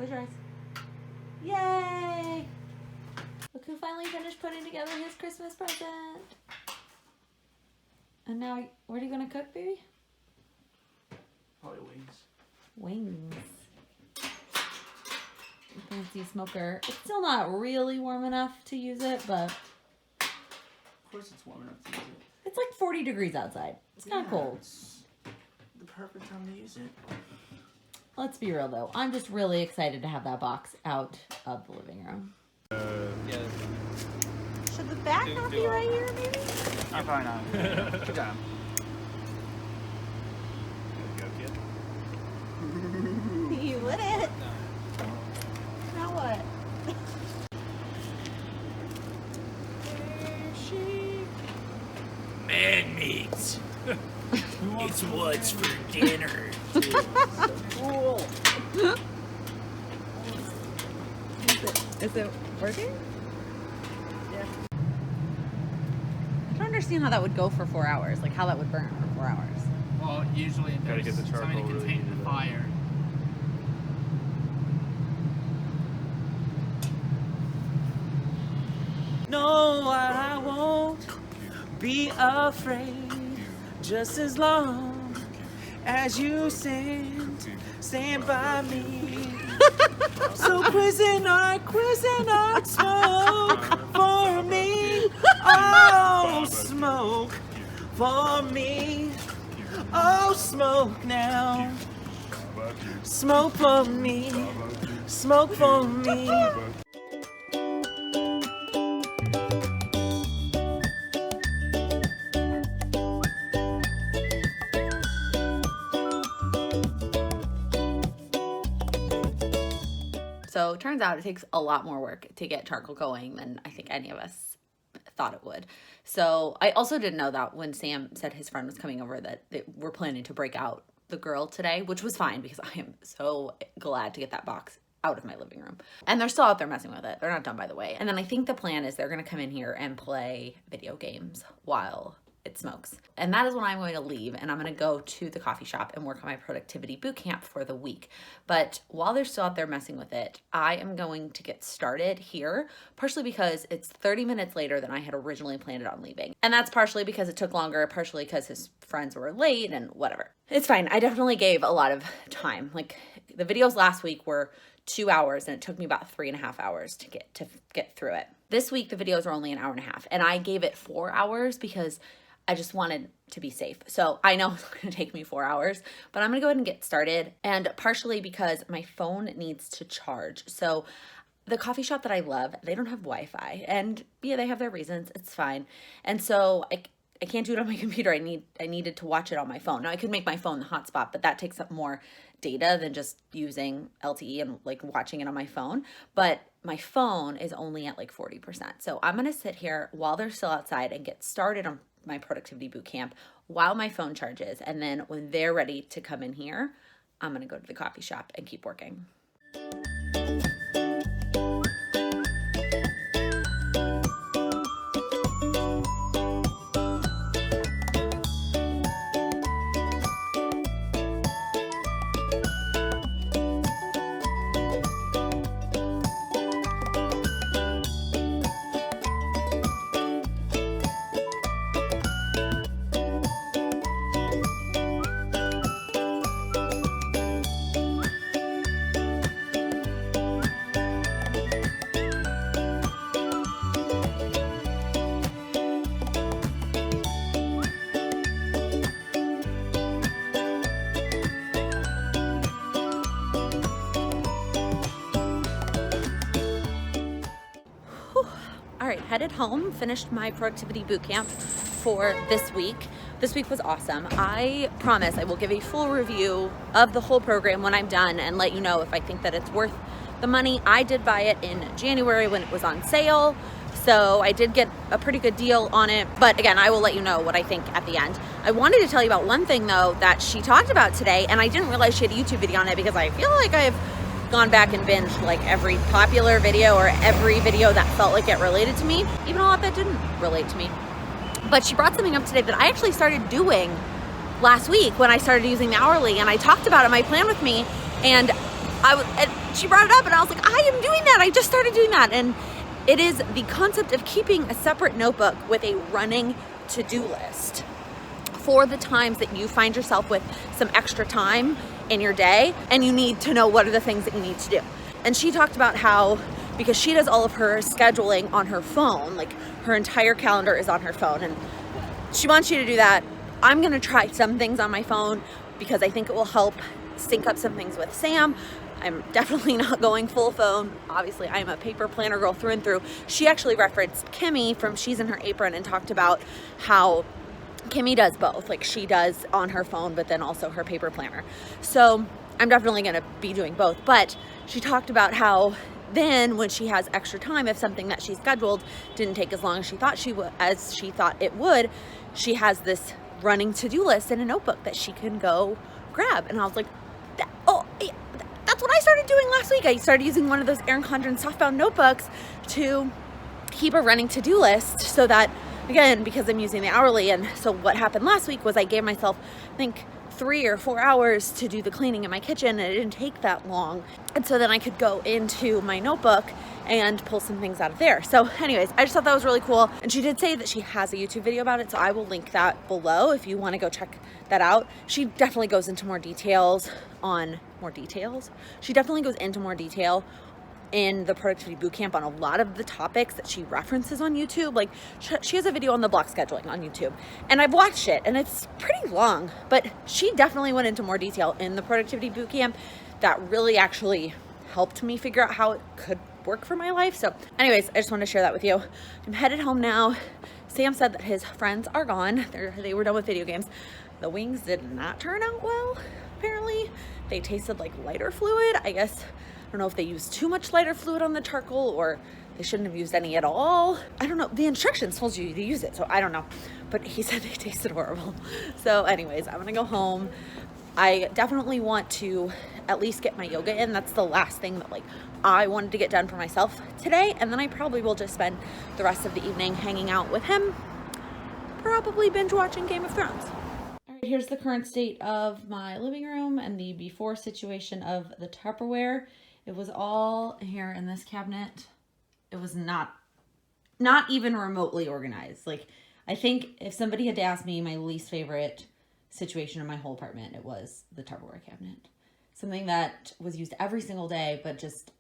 Close your eyes. Yay! Look who finally finished putting together his Christmas present. And now, what are you gonna cook, baby? Probably wings. Wings. Fancy smoker. It's still not really warm enough to use it, but Of course it's warm enough to use it. it's like 40 degrees outside. It's kind of cold. It's the perfect time to use it. Let's be real though. I'm just really excited to have that box out of the living room. Yeah. Should the back not be right here, maybe? I'm fine now. Good job. You wouldn't. Now what? Man meat. It's what's for dinner. Cool. Is it working? Yeah. I don't understand how that would go for 4 hours. Like how that would burn for 4 hours. Well, usually if Gotta there's get the charcoal something to really contain heated the up. fire. No, I won't be afraid. Just as long as you stand by me. So Cuisinart, smoke for me. Oh, smoke for me. Oh, smoke now. Smoke for me. Smoke for me. So it turns out it takes a lot more work to get charcoal going than I think any of us thought it would. So I also didn't know that when Sam said his friend was coming over that they were planning to break out the girl today, which was fine because I am so glad to get that box out of my living room. And they're still out there messing with it. They're not done, by the way. And then I think the plan is they're going to come in here and play video games while it smokes. And that is when I'm going to leave and I'm going to go to the coffee shop and work on my productivity boot camp for the week. But while they're still out there messing with it, I am going to get started here, partially because it's 30 minutes later than I had originally planned on leaving. And that's partially because it took longer, partially because his friends were late and whatever. It's fine. I definitely gave a lot of time. Like the videos last week were 2 hours and it took me about 3.5 hours to get through it. This week, the videos are only an hour and a half and I gave it 4 hours because I just wanted to be safe. So I know it's gonna take me 4 hours, but I'm gonna go ahead and get started. And partially because my phone needs to charge. So the coffee shop that I love, they don't have Wi-Fi. And yeah, they have their reasons, it's fine. And so I can't do it on my computer. I needed to watch it on my phone. Now I could make my phone the hotspot, but that takes up more data than just using LTE and like watching it on my phone. But my phone is only at like 40%. So I'm gonna sit here while they're still outside and get started on my productivity boot camp while my phone charges. And then when they're ready to come in here, I'm gonna go to the coffee shop and keep working. All right, headed home, finished my productivity boot camp for this week. This week was awesome. I promise I will give a full review of the whole program when I'm done and let you know if I think that it's worth the money. I did buy it in January when it was on sale, so I did get a pretty good deal on it. But again, I will let you know what I think at the end. I wanted to tell you about one thing though that she talked about today, and I didn't realize she had a YouTube video on it because I feel like I've gone back and binged like every popular video or every video that felt like it related to me, even a lot that didn't relate to me. But she brought something up today that I actually started doing last week when I started using the hourly, and I talked about it, my plan with me, and and she brought it up and I was like, I am doing that. I just started doing that. And it is the concept of keeping a separate notebook with a running to-do list for the times that you find yourself with some extra time in your day and you need to know what are the things that you need to do. And she talked about how, because she does all of her scheduling on her phone, like her entire calendar is on her phone, and she wants you to do that. I'm gonna try some things on my phone because I think it will help sync up some things with Sam. I'm definitely not going full phone. Obviously, I'm a paper planner girl through and through. She actually referenced Kimmy from She's in Her Apron and talked about how Kimmy does both. Like she does on her phone, but then also her paper planner. So I'm definitely gonna be doing both. But she talked about how then when she has extra time, if something that she scheduled didn't take as long as she thought it would, she has this running to-do list in a notebook that she can go grab. And I was like, that's what I started doing last week. I started using one of those Erin Condren softbound notebooks to keep a running to-do list so that, again, because I'm using the hourly, and so what happened last week was I gave myself, I think, 3 or 4 hours to do the cleaning in my kitchen, and it didn't take that long. And so then I could go into my notebook and pull some things out of there. So anyways, I just thought that was really cool. And she did say that she has a YouTube video about it, so I will link that below if you want to go check that out. She definitely goes into more details on She definitely goes into more detail in the productivity bootcamp on a lot of the topics that she references on YouTube. Like she has a video on the block scheduling on YouTube, and I've watched it and it's pretty long, but she definitely went into more detail in the productivity bootcamp that really actually helped me figure out how it could work for my life. So anyways, I just wanted to share that with you. I'm headed home now. Sam said that his friends are gone. They were done with video games. The wings did not turn out well, apparently. They tasted like lighter fluid. I guess, I don't know if they used too much lighter fluid on the charcoal or they shouldn't have used any at all. I don't know. The instructions told you to use it, so I don't know. But he said they tasted horrible. So anyways, I'm gonna go home. I definitely want to at least get my yoga in. That's the last thing that I wanted to get done for myself today. And then I probably will just spend the rest of the evening hanging out with him, probably binge watching Game of Thrones. All right, here's the current state of my living room and the before situation of the Tupperware. It was all here in this cabinet. It was not even remotely organized. I think if somebody had to ask me my least favorite situation in my whole apartment, it was the Tupperware cabinet. Something that was used every single day, but just,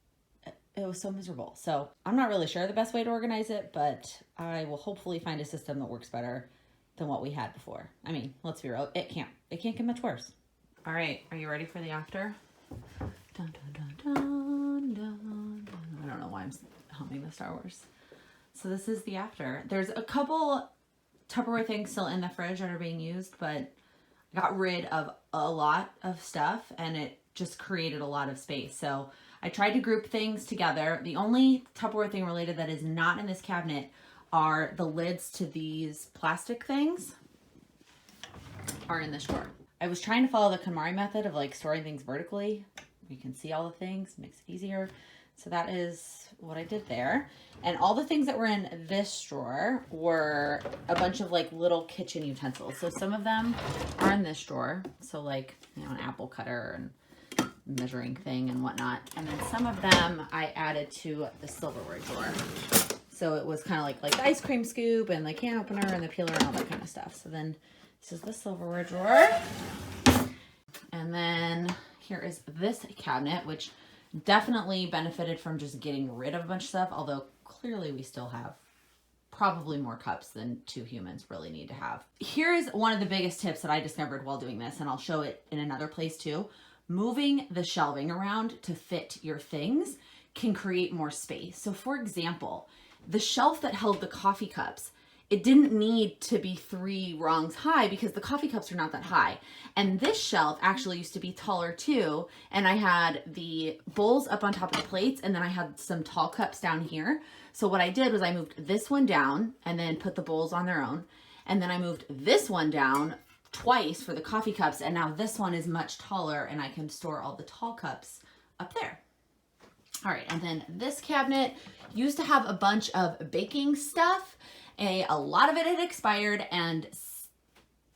it was so miserable. So I'm not really sure the best way to organize it, but I will hopefully find a system that works better than what we had before. I mean, let's be real, it can't get much worse. All right, are you ready for the after? Dun, dun, dun, dun, dun, dun. I don't know why I'm humming the Star Wars. So this is the after. There's a couple Tupperware things still in the fridge that are being used, but I got rid of a lot of stuff and it just created a lot of space. So I tried to group things together. The only Tupperware thing related that is not in this cabinet are the lids to these plastic things are in this drawer. I was trying to follow the KonMari method of storing things vertically. You can see all the things, makes it easier. So that is what I did there. And all the things that were in this drawer were a bunch of little kitchen utensils. So some of them are in this drawer. So an apple cutter and measuring thing and whatnot. And then some of them I added to the silverware drawer. So it was kind of like the ice cream scoop and the can opener and the peeler and all that kind of stuff. So then this is the silverware drawer. And then here is this cabinet, which definitely benefited from just getting rid of a bunch of stuff, although clearly we still have probably more cups than 2 humans really need to have. Here's one of the biggest tips that I discovered while doing this, and I'll show it in another place too. Moving the shelving around to fit your things can create more space. So for example, the shelf that held the coffee cups, it didn't need to be 3 rungs high because the coffee cups are not that high. And this shelf actually used to be taller too. And I had the bowls up on top of the plates and then I had some tall cups down here. So what I did was I moved this one down and then put the bowls on their own. And then I moved this one down twice for the coffee cups. And now this one is much taller and I can store all the tall cups up there. All right, and then this cabinet used to have a bunch of baking stuff. A lot of it had expired and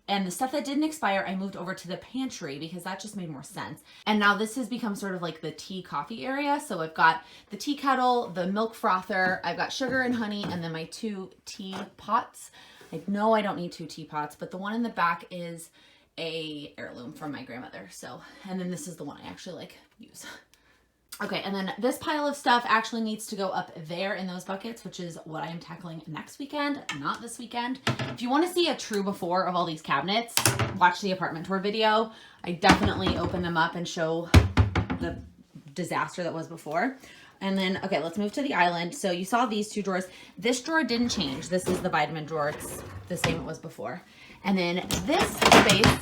And the stuff that didn't expire, I moved over to the pantry because that just made more sense. And now this has become sort of like the tea coffee area. So I've got the tea kettle, the milk frother, I've got sugar and honey, and then my 2 tea pots. I know I don't need 2 teapots, but the one in the back is a heirloom from my grandmother. So, and then this is the one I actually like use. Okay, and then this pile of stuff actually needs to go up there in those buckets, which is what I am tackling next weekend, not this weekend. If you want to see a true before of all these cabinets, watch the apartment tour video. I definitely open them up and show the disaster that was before. And then, okay, let's move to the island. So you saw these 2 drawers. This drawer didn't change. This is the vitamin drawer. It's the same it was before. And then this space,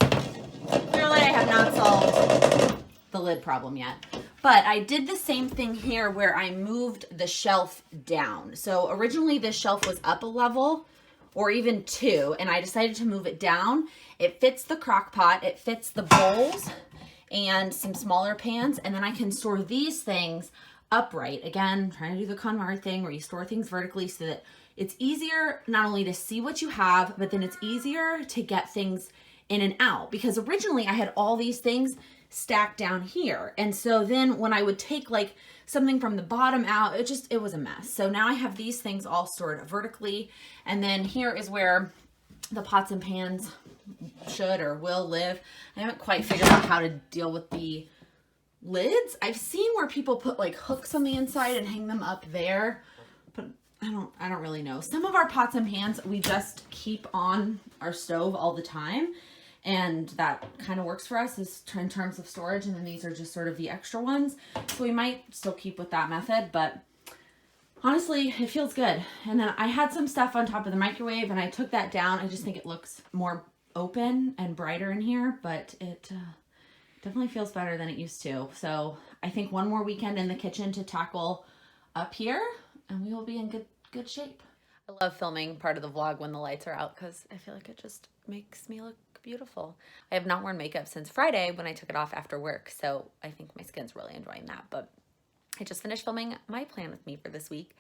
clearly I have not solved the lid problem yet. But I did the same thing here where I moved the shelf down. So originally this shelf was up a level or even 2, and I decided to move it down. It fits the crock pot, it fits the bowls and some smaller pans, and then I can store these things upright. Again, trying to do the KonMari thing where you store things vertically so that it's easier not only to see what you have, but then it's easier to get things in and out. Because originally I had all these things stacked down here. And so then when I would take like something from the bottom out, it was a mess. So now I have these things all stored vertically. And then here is where the pots and pans should or will live. I haven't quite figured out how to deal with the lids. I've seen where people put like hooks on the inside and hang them up there, but I don't really know. Some of our pots and pans we just keep on our stove all the time, and that kind of works for us in terms of storage. And then these are just sort of the extra ones, so we might still keep with that method, but honestly it feels good. And then I had some stuff on top of the microwave and I took that down. I just think it looks more open and brighter in here, but it definitely feels better than it used to. So I think one more weekend in the kitchen to tackle up here and we will be in good shape. I love filming part of the vlog when the lights are out because I feel like it just makes me look beautiful. I have not worn makeup since Friday when I took it off after work, so I think my skin's really enjoying that. But I just finished filming my plan with me for this week,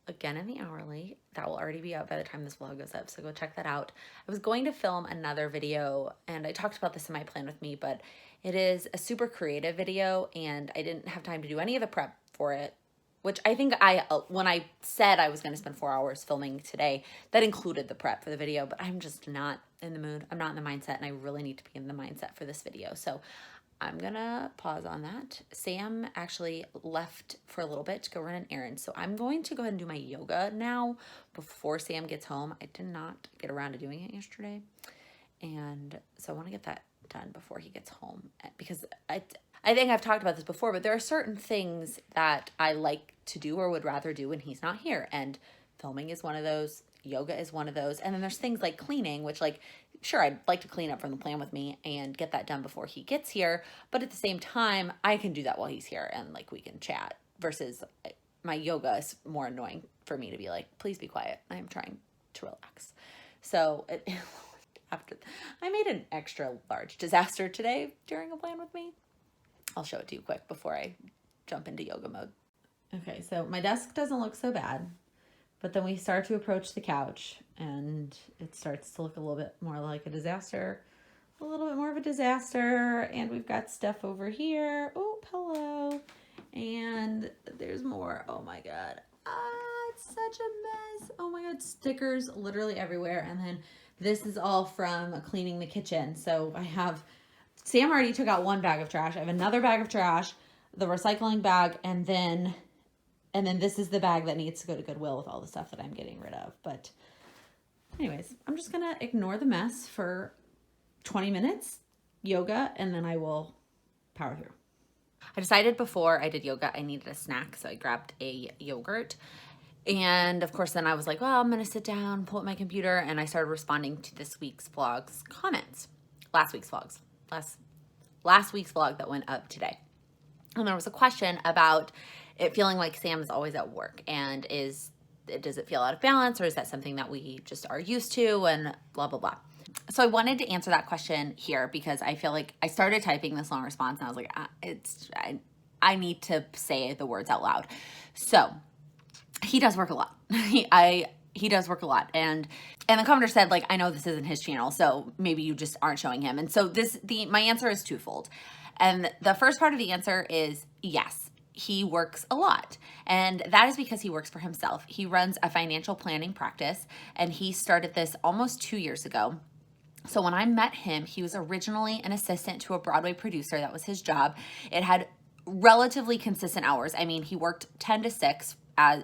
again in the hourly. That will already be out by the time this vlog goes up, so go check that out. I was going to film another video, and I talked about this in my plan with me, but it is a super creative video, and I didn't have time to do any of the prep for it, which I think when I said I was going to spend 4 hours filming today, that included the prep for the video, but I'm just not in the mood. I'm not in the mindset, and I really need to be in the mindset for this video. So I'm going to pause on that. Sam actually left for a little bit to go run an errand. So I'm going to go ahead and do my yoga now before Sam gets home. I did not get around to doing it yesterday. And so I want to get that done before he gets home, because I think I've talked about this before, but there are certain things that I like to do or would rather do when he's not here. And filming is one of those. Yoga is one of those. And then there's things like cleaning, which, like, sure, I'd like to clean up from the plan with me and get that done before he gets here. But at the same time, I can do that while he's here and like we can chat, versus my yoga is more annoying for me to be like, please be quiet. I'm trying to relax. So after I made an extra large disaster today during a plan with me. I'll show it to you quick before I jump into yoga mode. Okay, so my desk doesn't look so bad, but then we start to approach the couch and it starts to look a little bit more like a disaster, a little bit more of a disaster. And we've got stuff over here. Oh, hello. And there's more. Oh my God. It's such a mess. Oh my God. Stickers literally everywhere. And then this is all from cleaning the kitchen. So I have, Sam already took out one bag of trash. I have another bag of trash, the recycling bag, and then this is the bag that needs to go to Goodwill with all the stuff that I'm getting rid of. But anyways, I'm just going to ignore the mess for 20 minutes, yoga, and then I will power through. I decided before I did yoga I needed a snack, so I grabbed a yogurt. And of course then I was like, well, I'm going to sit down, pull up my computer, and I started responding to this week's vlog's comments. Last week's vlog that went up today. And there was a question about it feeling like Sam is always at work, and does it feel out of balance, or is that something that we just are used to, and blah, blah, blah. So I wanted to answer that question here because I feel like I started typing this long response and I was like, I need to say the words out loud. So he does work a lot. I He does work a lot. And the commenter said, like, I know this isn't his channel, so maybe you just aren't showing him. And so my answer is twofold. And the first part of the answer is yes, he works a lot. And that is because he works for himself. He runs a financial planning practice, and he started this almost 2 years ago. So when I met him, he was originally an assistant to a Broadway producer. That was his job. It had relatively consistent hours. I mean, he worked 10 to 6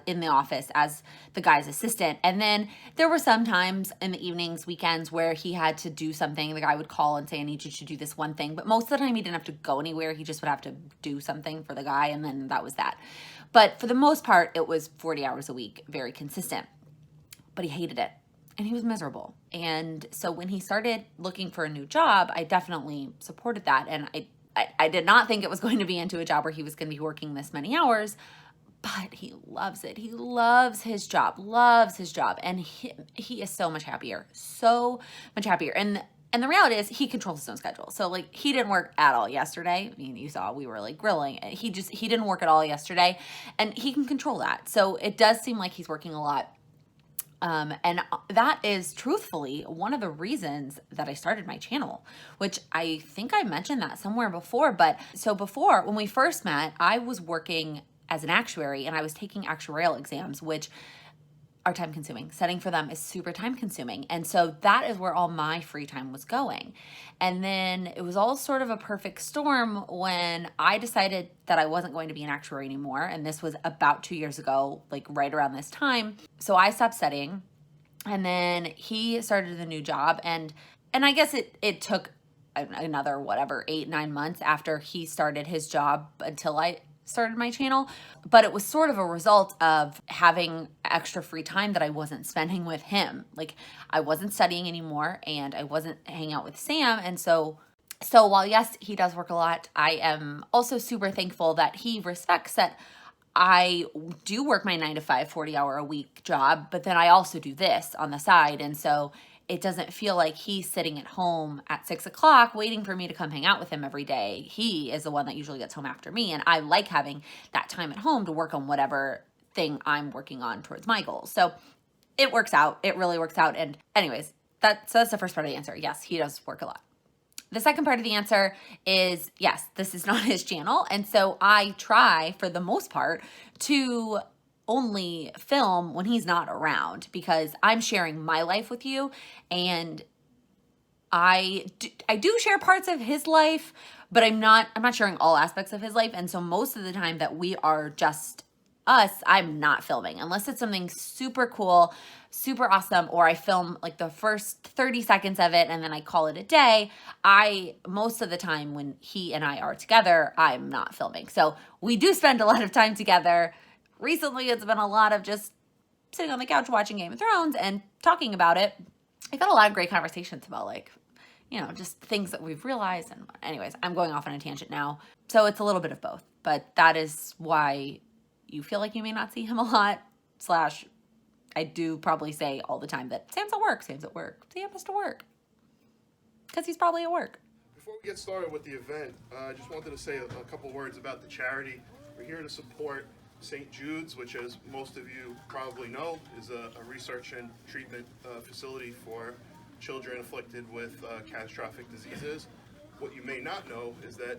in the office as the guy's assistant. And then there were some times in the evenings, weekends, where he had to do something. The guy would call and say, I need you to do this one thing. But most of the time he didn't have to go anywhere. He just would have to do something for the guy, and then that was that. But for the most part, it was 40 hours a week, very consistent. But he hated it, and he was miserable. And so when he started looking for a new job, I definitely supported that. And I did not think it was going to be into a job where he was going to be working this many hours. But he loves it. He loves his job, and he is so much happier, And the reality is he controls his own schedule. So like, he didn't work at all yesterday. I mean, you saw we were like grilling. He didn't work at all yesterday, and he can control that. So it does seem like he's working a lot. And that is truthfully one of the reasons that I started my channel, which I think I mentioned that somewhere before. But so before, when we first met, I was working as an actuary, and I was taking actuarial exams, which are time consuming. Studying for them is super time consuming. And so that is where all my free time was going. And then it was all sort of a perfect storm when I decided that I wasn't going to be an actuary anymore. And this was about 2 years ago, like right around this time. So I stopped studying, and then he started a new job. And I guess it took another, 8-9 months after he started his job until I started my channel. But it was sort of a result of having extra free time that I wasn't spending with him. Like, I wasn't studying anymore, and I wasn't hanging out with Sam. And so while yes, he does work a lot, I am also super thankful that he respects that I do work my 9 to 5, 40-hour-a-week job, but then I also do this on the side. And so it doesn't feel like he's sitting at home at 6 o'clock waiting for me to come hang out with him every day. He is the one that usually gets home after me, and I like having that time at home to work on whatever thing I'm working on towards my goals. So it works out. It really works out. And anyways, that's the first part of the answer. Yes, he does work a lot. The second part of the answer is yes, this is not his channel. And so I try, for the most part, to only film when he's not around, because I'm sharing my life with you, and I do share parts of his life, but I'm not sharing all aspects of his life. And so most of the time that we are just us, I'm not filming unless it's something super cool, super awesome, or I film like the first 30 seconds of it and then I call it a day. Most of the time when he and I are together, I'm not filming. So we do spend a lot of time together. Recently, it's been a lot of just sitting on the couch watching Game of Thrones and talking about it. I've had a lot of great conversations about, like, just things that we've realized. And anyways, I'm going off on a tangent now. So it's a little bit of both. But that is why you feel like you may not see him a lot. / I do probably say all the time that Sam's at work. Sam has to work. Because he's probably at work. Before we get started with the event, I just wanted to say a couple words about the charity. We're here to support St. Jude's, which, as most of you probably know, is a research and treatment facility for children afflicted with catastrophic diseases. What you may not know is that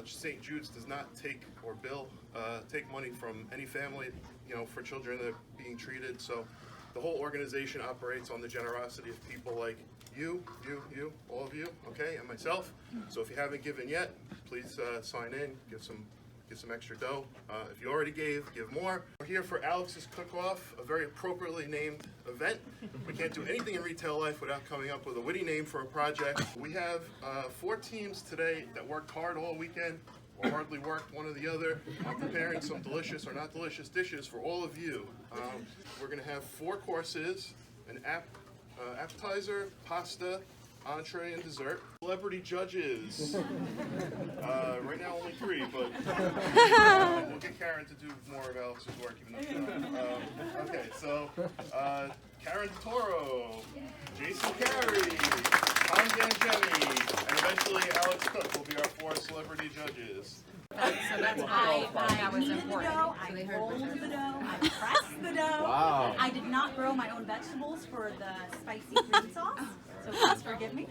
St. Jude's does not take money from any family, for children that are being treated. So the whole organization operates on the generosity of people like you, all of you, okay, and myself. So if you haven't given yet, please sign in, give some extra dough. If you already gave, give more. We're here for Alex's Cook-Off, a very appropriately named event. We can't do anything in retail life without coming up with a witty name for a project. We have 4 teams today that worked hard all weekend, or hardly worked, one or the other, preparing some delicious or not delicious dishes for all of you. We're going to have 4 courses, an appetizer, pasta, entree, and dessert. Celebrity judges. Right now only 3, but we'll get Karen to do more of Alex's work, even though okay, so Karen Toro, Jason Carey, Tom Gangemi, and eventually Alex Cook will be our 4 celebrity judges. So that's why that was important. I rolled the dough, I pressed the dough. Wow. I did not grow my own vegetables for the spicy green sauce, so please forgive me.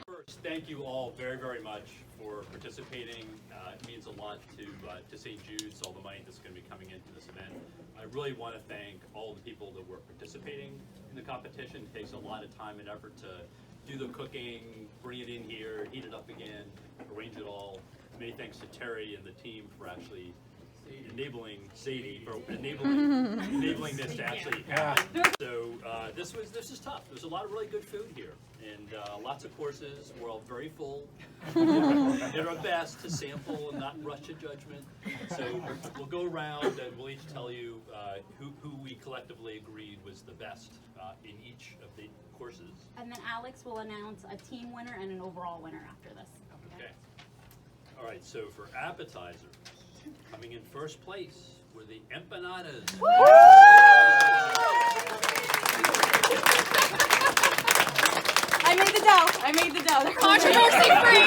First, thank you all very, very much for participating. It means a lot to St. Jude's, all the money that's going to be coming into this event. I really want to thank all the people that were participating in the competition. It takes a lot of time and effort to do the cooking, bring it in here, heat it up again, arrange it all. Many thanks to Terry and the team for actually enabling Sadie for enabling this to actually happen. So this is tough. There's a lot of really good food here and lots of courses. We're all very full. Did our best to sample and not rush to judgment. So we'll go around and we'll each tell you who we collectively agreed was the best in each of the courses. And then Alex will announce a team winner and an overall winner after this. Okay. All right. So for appetizers, coming in first place were the empanadas. I made the dough. They're controversy free.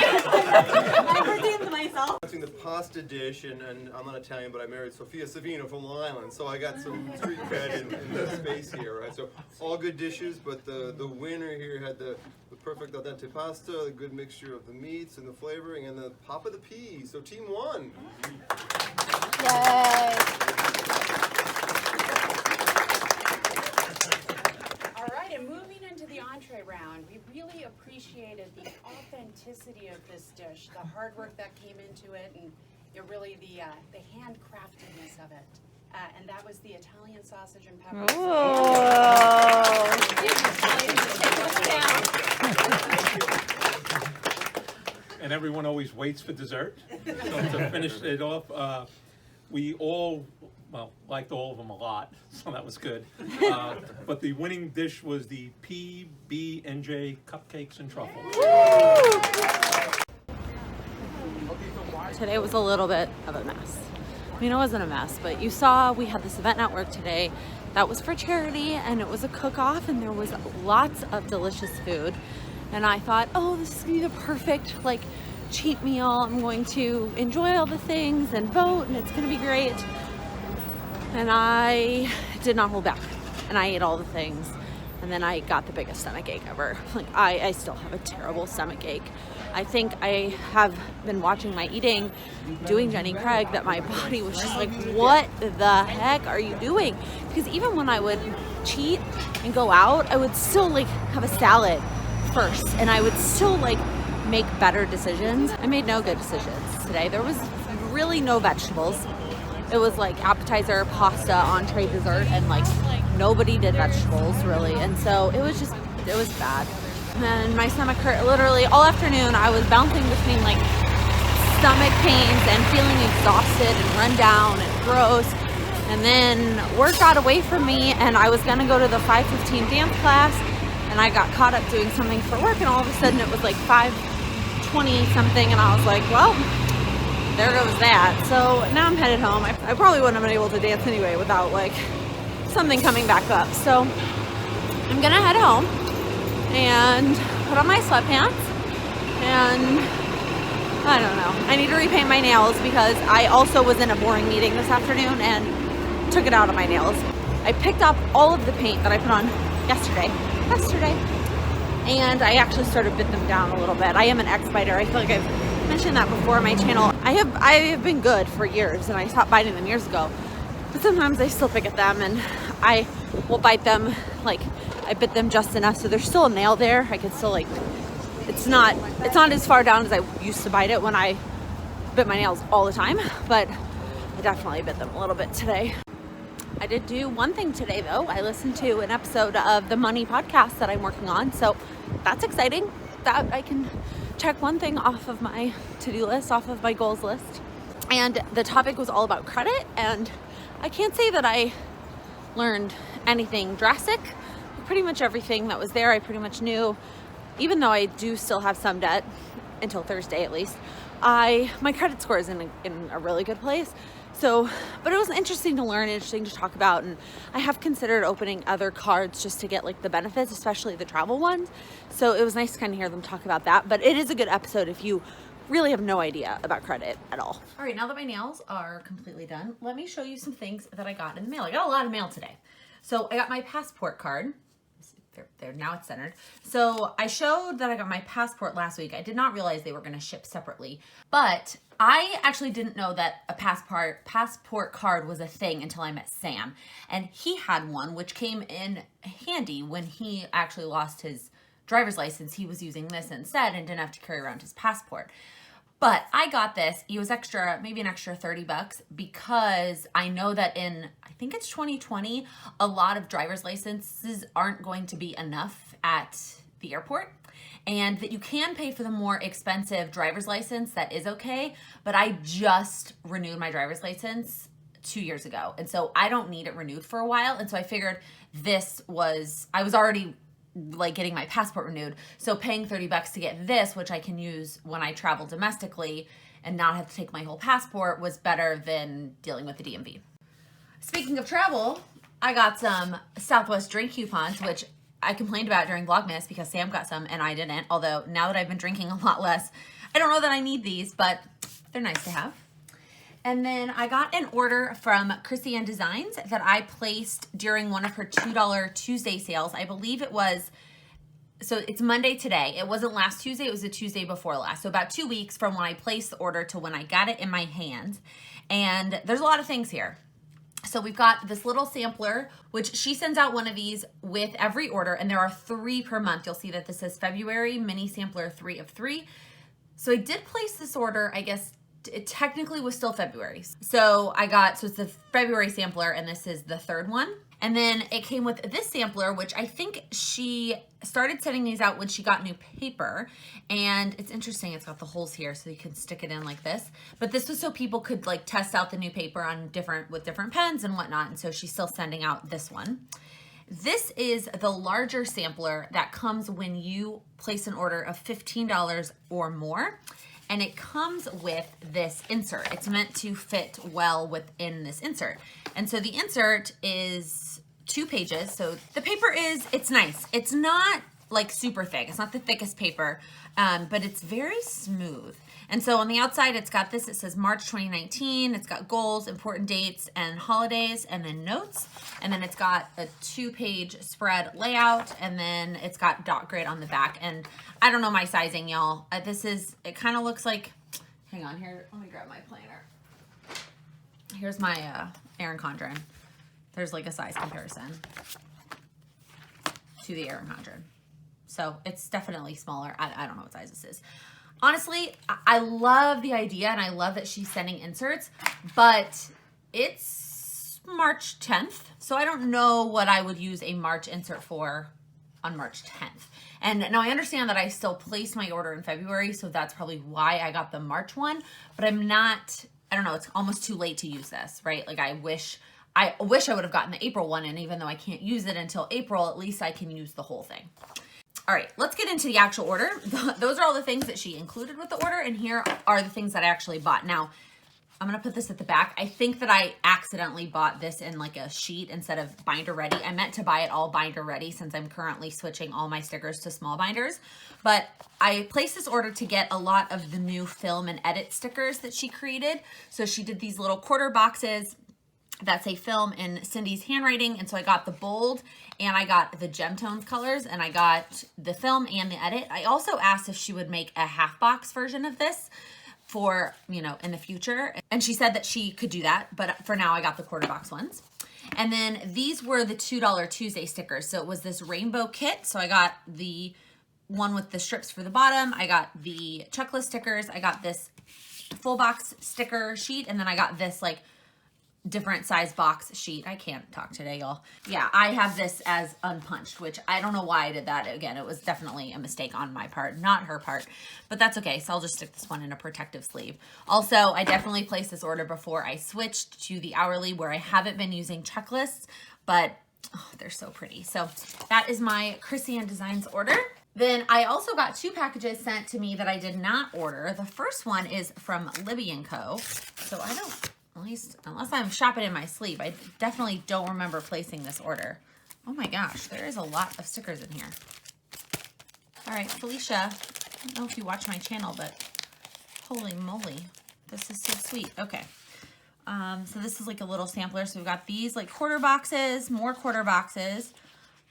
I redeemed myself. Watching the pasta dish, and I'm not Italian, but I married Sofia Savino from Long Island, so I got some street cred in the space here, right? So all good dishes, but the winner here had the perfect al dente pasta, a good mixture of the meats and the flavoring, and the pop of the peas. So team won. Yay! All right, and moving into the entree round, we really appreciated the authenticity of this dish, the hard work that came into it, and really the handcraftedness of it. And that was the Italian sausage and peppers. And everyone always waits for dessert. So to finish it off, we all, well, liked all of them a lot, so that was good. But the winning dish was the PB&J cupcakes and truffles. Today was a little bit of a mess. I mean, it wasn't a mess, but you saw we had this event at work today that was for charity, and it was a cook-off, and there was lots of delicious food. And I thought, oh, this is gonna be the perfect cheat meal. I'm going to enjoy all the things and vote, and it's gonna be great. And I did not hold back, and I ate all the things. And then I got the biggest stomach ache ever. I still have a terrible stomach ache. I think I have been watching my eating, doing Jenny Craig, that my body was just like, what the heck are you doing? Because even when I would cheat and go out, I would still have a salad first, and I would still make better decisions. I made no good decisions today. There was really no vegetables. It was appetizer, pasta, entree, dessert, and nobody did vegetables really. And so it was bad. And my stomach hurt literally all afternoon. I was bouncing between stomach pains and feeling exhausted and run down and gross. And then work got away from me, and I was gonna go to the 5:15 dance class, and I got caught up doing something for work, and all of a sudden it was 5:20 something, and I was like, well, there goes that. So now I'm headed home. I probably wouldn't have been able to dance anyway without something coming back up. So I'm gonna head home and put on my sweatpants, and I don't know. I need to repaint my nails because I also was in a boring meeting this afternoon and took it out of my nails. I picked up all of the paint that I put on yesterday, and I actually sort of bit them down a little bit. I am an ex-biter. I feel like I've mentioned that before on my channel. I have been good for years, and I stopped biting them years ago. But sometimes I still pick at them, and I will bite them I bit them just enough so there's still a nail there. I could still it's not as far down as I used to bite it when I bit my nails all the time, but I definitely bit them a little bit today. I did do one thing today though. I listened to an episode of the Money podcast that I'm working on, so that's exciting. That I can check one thing off of my to-do list, off of my goals list. And the topic was all about credit, and I can't say that I learned anything drastic. Pretty much everything that was there I pretty much knew, even though I do still have some debt until Thursday at least. My credit score is in a really good place. So, but it was interesting to learn, interesting to talk about, and I have considered opening other cards just to get the benefits, especially the travel ones. So it was nice to kind of hear them talk about that. But it is a good episode if you really have no idea about credit at all. All right, now that my nails are completely done, let me show you some things that I got in the mail. I got a lot of mail today. So I got my passport card. There, now it's centered. So I showed that I got my passport last week. I did not realize they were going to ship separately, but I actually didn't know that a passport card was a thing until I met Sam, and he had one, which came in handy when he actually lost his driver's license. He was using this instead and didn't have to carry around his passport. But I got this. It was extra, maybe an extra $30, because I know that in, I think it's 2020, a lot of driver's licenses aren't going to be enough at the airport, and that you can pay for the more expensive driver's license. That is okay. But I just renewed my driver's license 2 years ago, and so I don't need it renewed for a while. And so I figured I was already like getting my passport renewed, so paying $30 to get this, which I can use when I travel domestically and not have to take my whole passport, was better than dealing with the DMV. Speaking of travel, I got some Southwest drink coupons, which I complained about during Vlogmas because Sam got some and I didn't, although now that I've been drinking a lot less, I don't know that I need these, but they're nice to have. And then I got an order from Chrissy Ann Designs that I placed during one of her $2 Tuesday sales. I believe it was, so it's Monday today. It wasn't last Tuesday, it was the Tuesday before last. So about 2 weeks from when I placed the order to when I got it in my hands. And there's a lot of things here. So we've got this little sampler, which she sends out one of these with every order, and there are 3 per month. You'll see that this says February mini sampler 3 of 3. So I did place this order, I guess, it technically was still February. So it's the February sampler, and this is the 3rd one. And then it came with this sampler, which I think she started sending these out when she got new paper. And it's interesting, it's got the holes here so you can stick it in like this. But this was so people could like test out the new paper on with different pens and whatnot. And so she's still sending out this one. This is the larger sampler that comes when you place an order of $15 or more. And it comes with this insert. It's meant to fit well within this insert. And so the insert is 2 pages. So the paper it's nice. It's not like super thick. It's not the thickest paper, but it's very smooth. And so on the outside, it's got this. It says March 2019. It's got goals, important dates, and holidays, and then notes. And then it's got a 2-page spread layout, and then it's got dot grid on the back. And I don't know my sizing, y'all. It kind of looks like, hang on here. Let me grab my planner. Here's my Erin Condren. There's like a size comparison to the Erin Condren. So it's definitely smaller. I don't know what size this is. Honestly, I love the idea, and I love that she's sending inserts, but it's March 10th, so I don't know what I would use a March insert for on March 10th. And now I understand that I still placed my order in February, so that's probably why I got the March one, but I don't know, it's almost too late to use this, right? Like I wish I would have gotten the April one, and even though I can't use it until April, at least I can use the whole thing. All right, let's get into the actual order. Those are all the things that she included with the order, and here are the things that I actually bought. Now, I'm gonna put this at the back. I think that I accidentally bought this in like a sheet instead of binder ready. I meant to buy it all binder ready since I'm currently switching all my stickers to small binders. But I placed this order to get a lot of the new film and edit stickers that she created. So she did these little quarter boxes that say film in Cindy's handwriting, and so I got the bold and I got the Gemtones colors, and I got the film and the edit. I also asked if she would make a half box version of this for, in the future, and she said that she could do that, but for now I got the quarter box ones. And then these were the $2 Tuesday stickers. So it was this rainbow kit. So I got the one with the strips for the bottom, I got the checklist stickers, I got this full box sticker sheet, and then I got this like different size box sheet. I can't talk today, y'all. Yeah, I have this as unpunched, which I don't know why I did that. Again, it was definitely a mistake on my part, not her part, but that's okay. So I'll just stick this one in a protective sleeve. Also, I definitely placed this order before I switched to the hourly, where I haven't been using checklists, but they're so pretty. So that is my Chrissy Ann Designs order. Then I also got 2 packages sent to me that I did not order. The first one is from Libby & Co. So I don't, at least, unless I'm shopping in my sleep, I definitely don't remember placing this order. Oh my gosh, there is a lot of stickers in here. All right, Felicia, I don't know if you watch my channel, but Holy moly. This is so sweet. Okay. So this is like a little sampler. So we've got these like quarter boxes, more quarter boxes,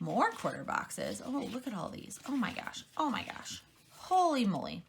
more quarter boxes. Oh, look at all these. Oh my gosh. Oh my gosh. Holy moly.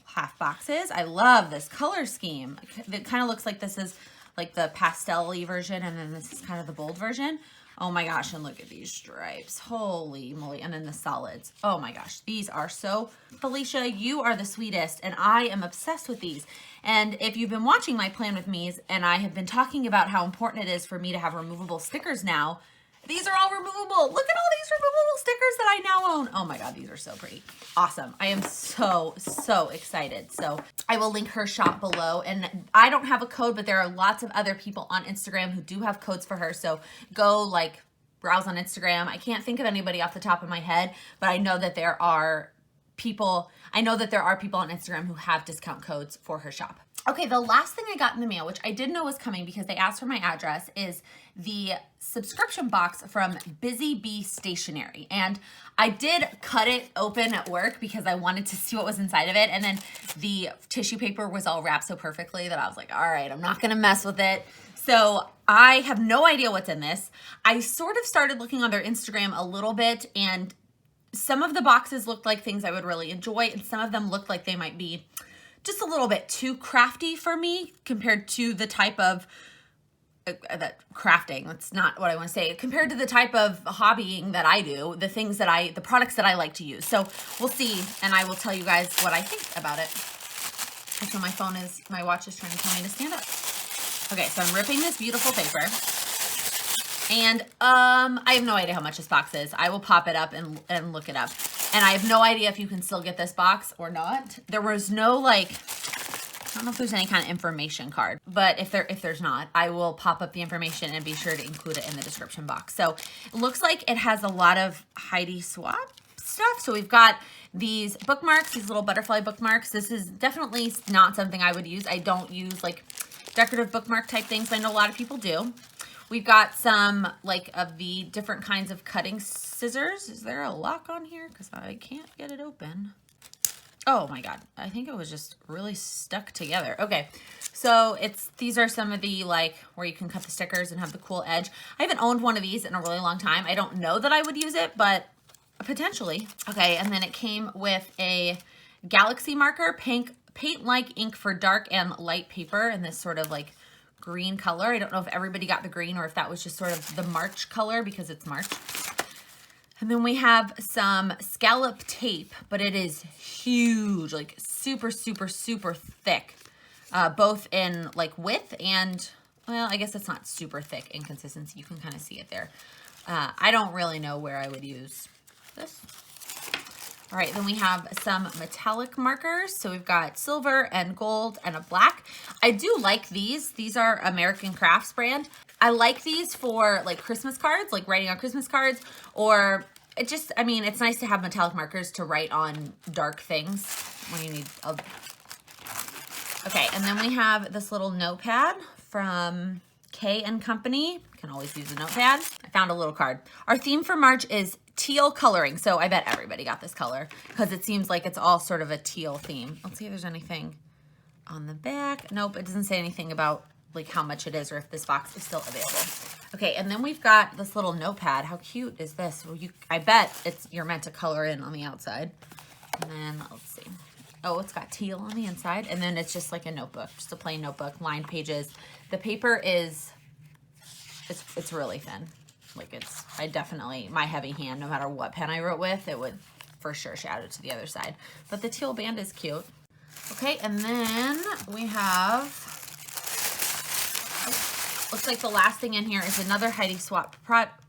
Half boxes. I love this color scheme. It kind of looks like this is like the pastel-y version, and then this is kind of the bold version. Oh my gosh, and look at these stripes. Holy moly. And then the solids. Oh my gosh, these are so, Felicia, you are the sweetest, and I am obsessed with these. And if you've been watching my Plan With Me's, and I have been talking about how important it is for me to have removable stickers now, these are all removable. Look at all these removable stickers that I now own. Oh my God, these are so pretty. Awesome. I am so, so excited. So I will link her shop below. And I don't have a code, but there are lots of other people on Instagram who do have codes for her. So go like browse on Instagram. I can't think of anybody off the top of my head, but I know that there are people on Instagram who have discount codes for her shop. Okay, the last thing I got in the mail, which I did know was coming because they asked for my address, is the subscription box from Busy Bee Stationery. And I did cut it open at work because I wanted to see what was inside of it. And then the tissue paper was all wrapped so perfectly that I was like, all right, I'm not gonna mess with it. So I have no idea what's in this. I sort of started looking on their Instagram a little bit, and some of the boxes looked like things I would really enjoy, and some of them looked like they might be just a little bit too crafty for me compared to the type of that crafting. That's not what I want to say. Compared to the type of hobbying that I do, the products that I like to use. So we'll see, and I will tell you guys what I think about it. And so my watch is trying to tell me to stand up. Okay, so I'm ripping this beautiful paper. And I have no idea how much this box is. I will pop it up and look it up. And I have no idea if you can still get this box or not. There was no I don't know if there's any kind of information card, but if there's not, I will pop up the information and be sure to include it in the description box. So it looks like it has a lot of Heidi Swap stuff. So we've got these bookmarks, these little butterfly bookmarks. This is definitely not something I would use. I don't use like decorative bookmark type things, but I know a lot of people do. We've got some of the different kinds of cutting scissors. Is there a lock on here? Because I can't get it open. Oh my God. I think it was just really stuck together. Okay. So these are some of the where you can cut the stickers and have the cool edge. I haven't owned one of these in a really long time. I don't know that I would use it, but potentially. Okay. And then it came with a Galaxy marker, paint like ink for dark and light paper, and this sort of green color. I don't know if everybody got the green or if that was just sort of the March color because it's March. And then we have some scallop tape, but it is huge, super, super, super thick, both in width and, well, I guess it's not super thick in consistency. You can kind of see it there. I don't really know where I would use this. All right, then we have some metallic markers. So we've got silver and gold and a black. I do like these. These are American Crafts brand. I like these for Christmas cards, writing on Christmas cards, or it's nice to have metallic markers to write on dark things when you need Okay, and then we have this little notepad from K & Company. You can always use a notepad. I found a little card. Our theme for March is teal coloring. So I bet everybody got this color because it seems like it's all sort of a teal theme. Let's see if there's anything on the back. Nope, it doesn't say anything about how much it is or if this box is still available. Okay, and then we've got this little notepad. How cute is this? Well, I bet you're meant to color in on the outside. And then let's see. Oh, it's got teal on the inside, and then it's just like a notebook, just a plain notebook, lined pages. The paper is, it's really thin. My heavy hand, no matter what pen I wrote with, it would for sure shadow to the other side. But the teal band is cute. Okay, and then we have, looks like the last thing in here is another Heidi Swap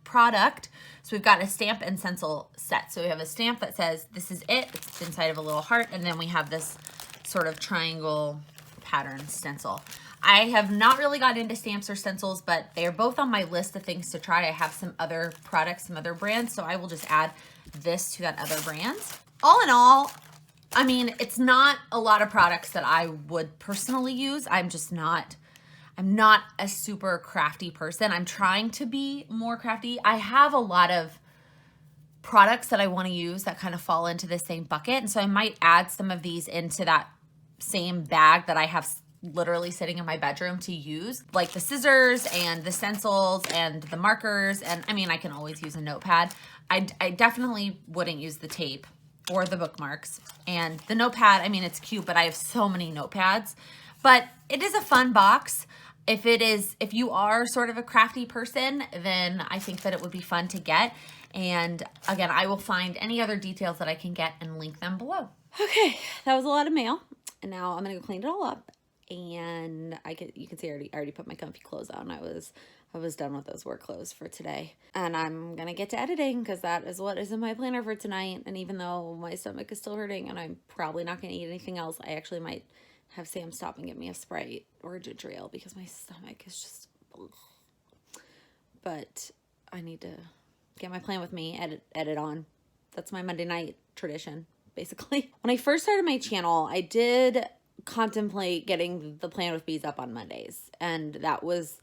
product. So we've got a stamp and stencil set. So we have a stamp that says, this is it. It's inside of a little heart. And then we have this sort of triangle pattern stencil. I have not really got into stamps or stencils, but they're both on my list of things to try. I have some other products, some other brands, so I will just add this to that other brand. All in all, I mean, it's not a lot of products that I would personally use. I'm not a super crafty person. I'm trying to be more crafty. I have a lot of products that I want to use that kind of fall into the same bucket, and so I might add some of these into that same bag that I have literally sitting in my bedroom to use, like the scissors and the stencils and the markers. And I mean, I can always use a notepad. I definitely wouldn't use the tape or the bookmarks. And the notepad, I mean, it's cute, but I have so many notepads. But it is a fun box. If you are sort of a crafty person, then I think that it would be fun to get. And again, I will find any other details that I can get and link them below. Okay, that was a lot of mail. And now I'm gonna go clean it all up. And you can see I already put my comfy clothes on. I was done with those work clothes for today. And I'm gonna get to editing because that is what is in my planner for tonight. And even though my stomach is still hurting and I'm probably not gonna eat anything else, I actually might have Sam stop and get me a Sprite or a ginger ale because my stomach is just, ugh. But I need to get my plan with me, edit on. That's my Monday night tradition, basically. When I first started my channel, I did contemplate getting the plan with bees up on Mondays. And that was,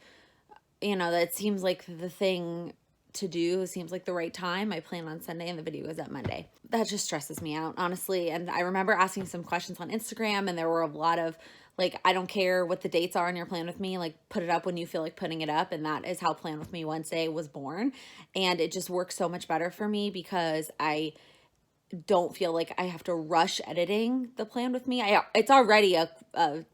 you know, that seems like the thing to do. It seems like the right time. I plan on Sunday and the video goes up Monday. That just stresses me out, honestly. And I remember asking some questions on Instagram and there were a lot of like, I don't care what the dates are on your plan with me, like put it up when you feel like putting it up. And that is how Plan With Me Wednesday was born. And it just works so much better for me because I don't feel like I have to rush editing the Plan With Me. It's already a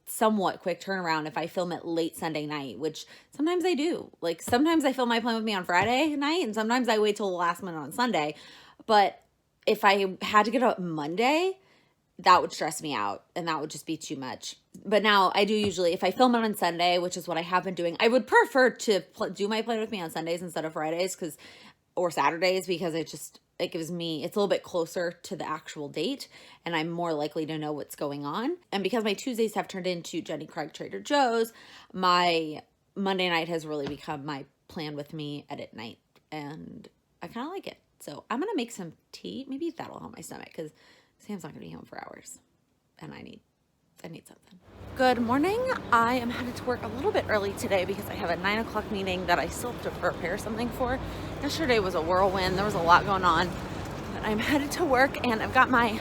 somewhat quick turnaround if I film it late Sunday night, which sometimes I do. Like sometimes I film my Plan With Me on Friday night and sometimes I wait till the last minute on Sunday. But if I had to get up Monday, that would stress me out and that would just be too much. But now I do usually, if I film it on Sunday, which is what I have been doing, I would prefer to do my Plan With Me on Sundays instead of Fridays or Saturdays because it gives me, it's a little bit closer to the actual date and I'm more likely to know what's going on. And because my Tuesdays have turned into Jenny Craig Trader Joe's, my Monday night has really become my Plan With Me edit night and I kind of like it. So I'm going to make some tea. Maybe that'll help my stomach because Sam's not going to be home for hours and I need something. Good morning. I am headed to work a little bit early today because I have a 9 o'clock meeting that I still have to prepare something for. Yesterday was a whirlwind. There was a lot going on. But I'm headed to work and I've got my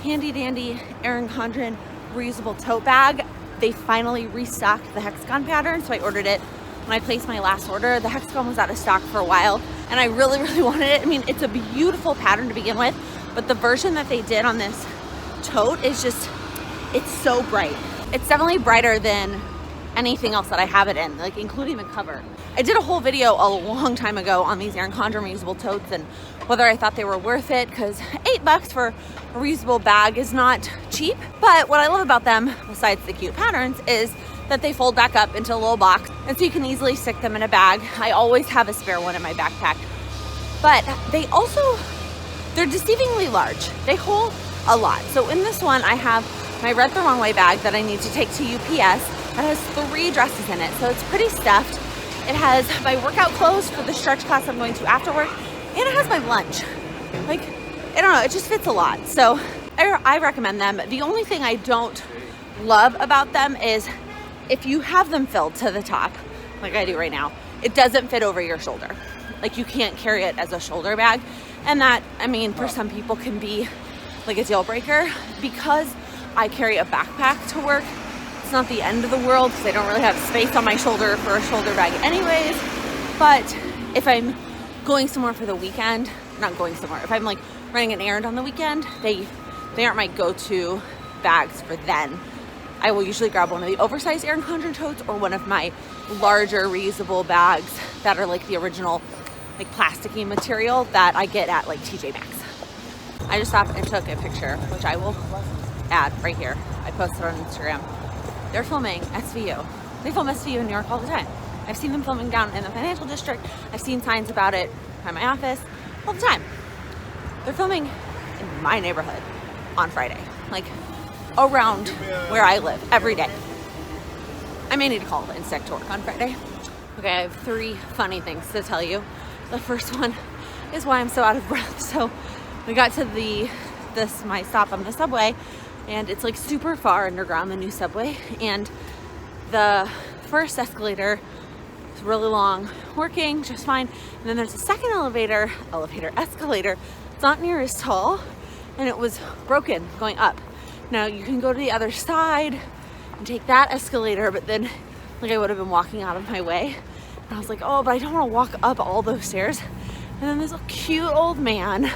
handy dandy Erin Condren reusable tote bag. They finally restocked the hexagon pattern, so I ordered it when I placed my last order. The hexagon was out of stock for a while and I really, really wanted it. I mean, it's a beautiful pattern to begin with, but the version that they did on this tote is just, it's so bright. It's definitely brighter than anything else that I have it in, like including the cover. I did a whole video a long time ago on these Erin Condren reusable totes and whether I thought they were worth it because $8 for a reusable bag is not cheap. But what I love about them, besides the cute patterns, is that they fold back up into a little box and so you can easily stick them in a bag. I always have a spare one in my backpack. But they're deceivingly large. They hold a lot. So in this one I have my Read the Wrong Way bag that I need to take to UPS. It has 3 dresses in it, so it's pretty stuffed. It has my workout clothes for the stretch class I'm going to after work, and it has my lunch. Like, I don't know, it just fits a lot. So I recommend them. The only thing I don't love about them is if you have them filled to the top, like I do right now, it doesn't fit over your shoulder. Like you can't carry it as a shoulder bag. And that, I mean, for some people can be like a deal breaker. Because I carry a backpack to work, it's not the end of the world because I don't really have space on my shoulder for a shoulder bag anyways. But if I'm going somewhere for the weekend, if I'm like running an errand on the weekend, they aren't my go-to bags for then. I will usually grab one of the oversized Erin Condren totes or one of my larger reusable bags that are like the original like plasticky material that I get at like TJ Maxx. I just stopped and took a picture, which I will add right here. I posted on Instagram. They're filming SVU. They film SVU in New York all the time. I've seen them filming down in the financial district. I've seen signs about it by my office all the time. They're filming in my neighborhood on Friday, like around where I live every day. I may need to call in sick to work on Friday. Okay, I have 3 funny things to tell you. The first one is why I'm so out of breath. So we got to my stop on the subway and it's like super far underground, the new subway, and the first escalator is really long, working just fine, and then there's a second escalator, it's not near as tall and it was broken going up. Now you can go to the other side and take that escalator, but then like I would have been walking out of my way. And I was like, oh, but I don't want to walk up all those stairs. And then this cute old man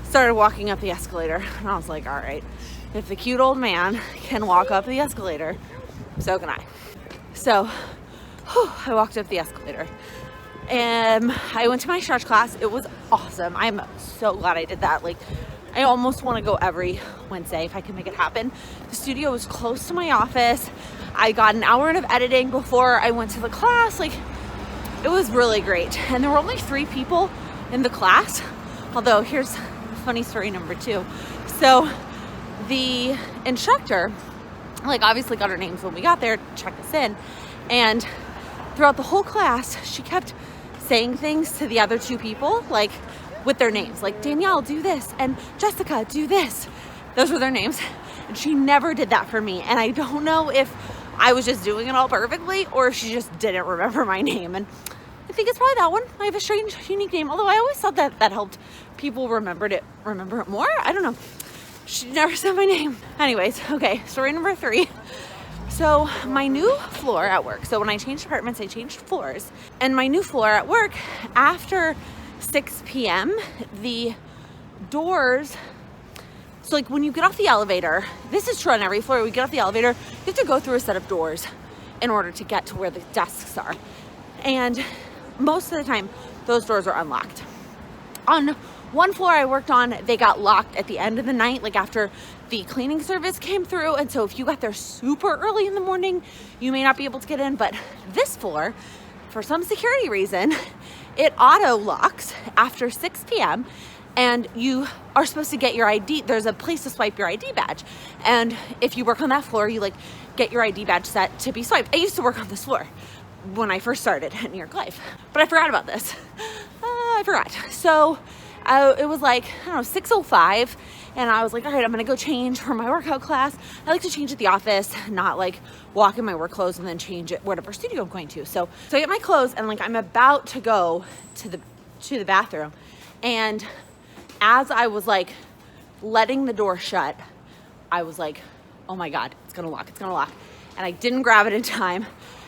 started walking up the escalator. And I was like, all right, if the cute old man can walk up the escalator, so can I. So I walked up the escalator and I went to my stretch class. It was awesome. I'm so glad I did that. Like, I almost want to go every Wednesday if I can make it happen. The studio was close to my office. I got an hour of editing before I went to the class. Like, it was really great. And there were only 3 people in the class. Although, here's funny story number 2. So the instructor, like, obviously got our names when we got there to check us in. And throughout the whole class, she kept saying things to the other 2 people, like, with their names, like, Danielle, do this, and Jessica, do this. Those were their names. And she never did that for me. And I don't know if I was just doing it all perfectly or if she just didn't remember my name. And I think it's probably that one. I have a strange, unique name, although I always thought that that helped people remember it more. I don't know. She never said my name. Anyways, okay, story number 3. So my new floor at work, so when I changed apartments, I changed floors. And my new floor at work, after 6 p.m., the doors, so like when you get off the elevator, this is true on every floor, we get off the elevator, you have to go through a set of doors in order to get to where the desks are. And most of the time, those doors are unlocked. On one floor I worked on, they got locked at the end of the night, like after the cleaning service came through. And so if you got there super early in the morning, you may not be able to get in. But this floor, for some security reason, it auto locks after 6 p.m. and you are supposed to get your ID. There's a place to swipe your ID badge. And if you work on that floor, you like get your ID badge set to be swiped. I used to work on this floor when I first started at New York Life, but I forgot about this. I forgot. So it was like, I don't know, 6:05. And I was like, all right, I'm gonna go change for my workout class. I like to change at the office, not like walk in my work clothes and then change at whatever studio I'm going to. So I get my clothes and like I'm about to go to the bathroom. And as I was like letting the door shut, I was like, oh my God, it's gonna lock, it's gonna lock. And I didn't grab it in time.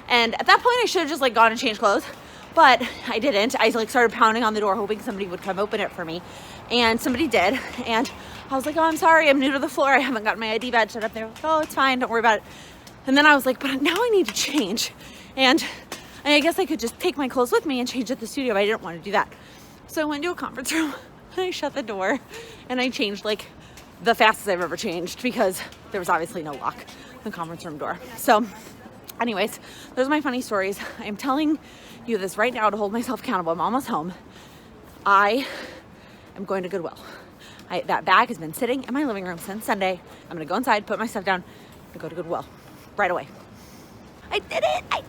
And at that point I should have just like gone and changed clothes, but I didn't. I like started pounding on the door hoping somebody would come open it for me. And somebody did. And I was like, oh, I'm sorry, I'm new to the floor. I haven't got my ID badge set up there. Like, oh, it's fine, don't worry about it. And then I was like, but now I need to change. And I guess I could just take my clothes with me and change at the studio, but I didn't want to do that. So I went to a conference room and I shut the door and I changed like the fastest I've ever changed because there was obviously no lock on the conference room door. So anyways, those are my funny stories. I'm telling you this right now to hold myself accountable. I'm almost home. I am going to Goodwill. That bag has been sitting in my living room since Sunday. I'm gonna go inside, put my stuff down, and go to Goodwill right away. I did it! I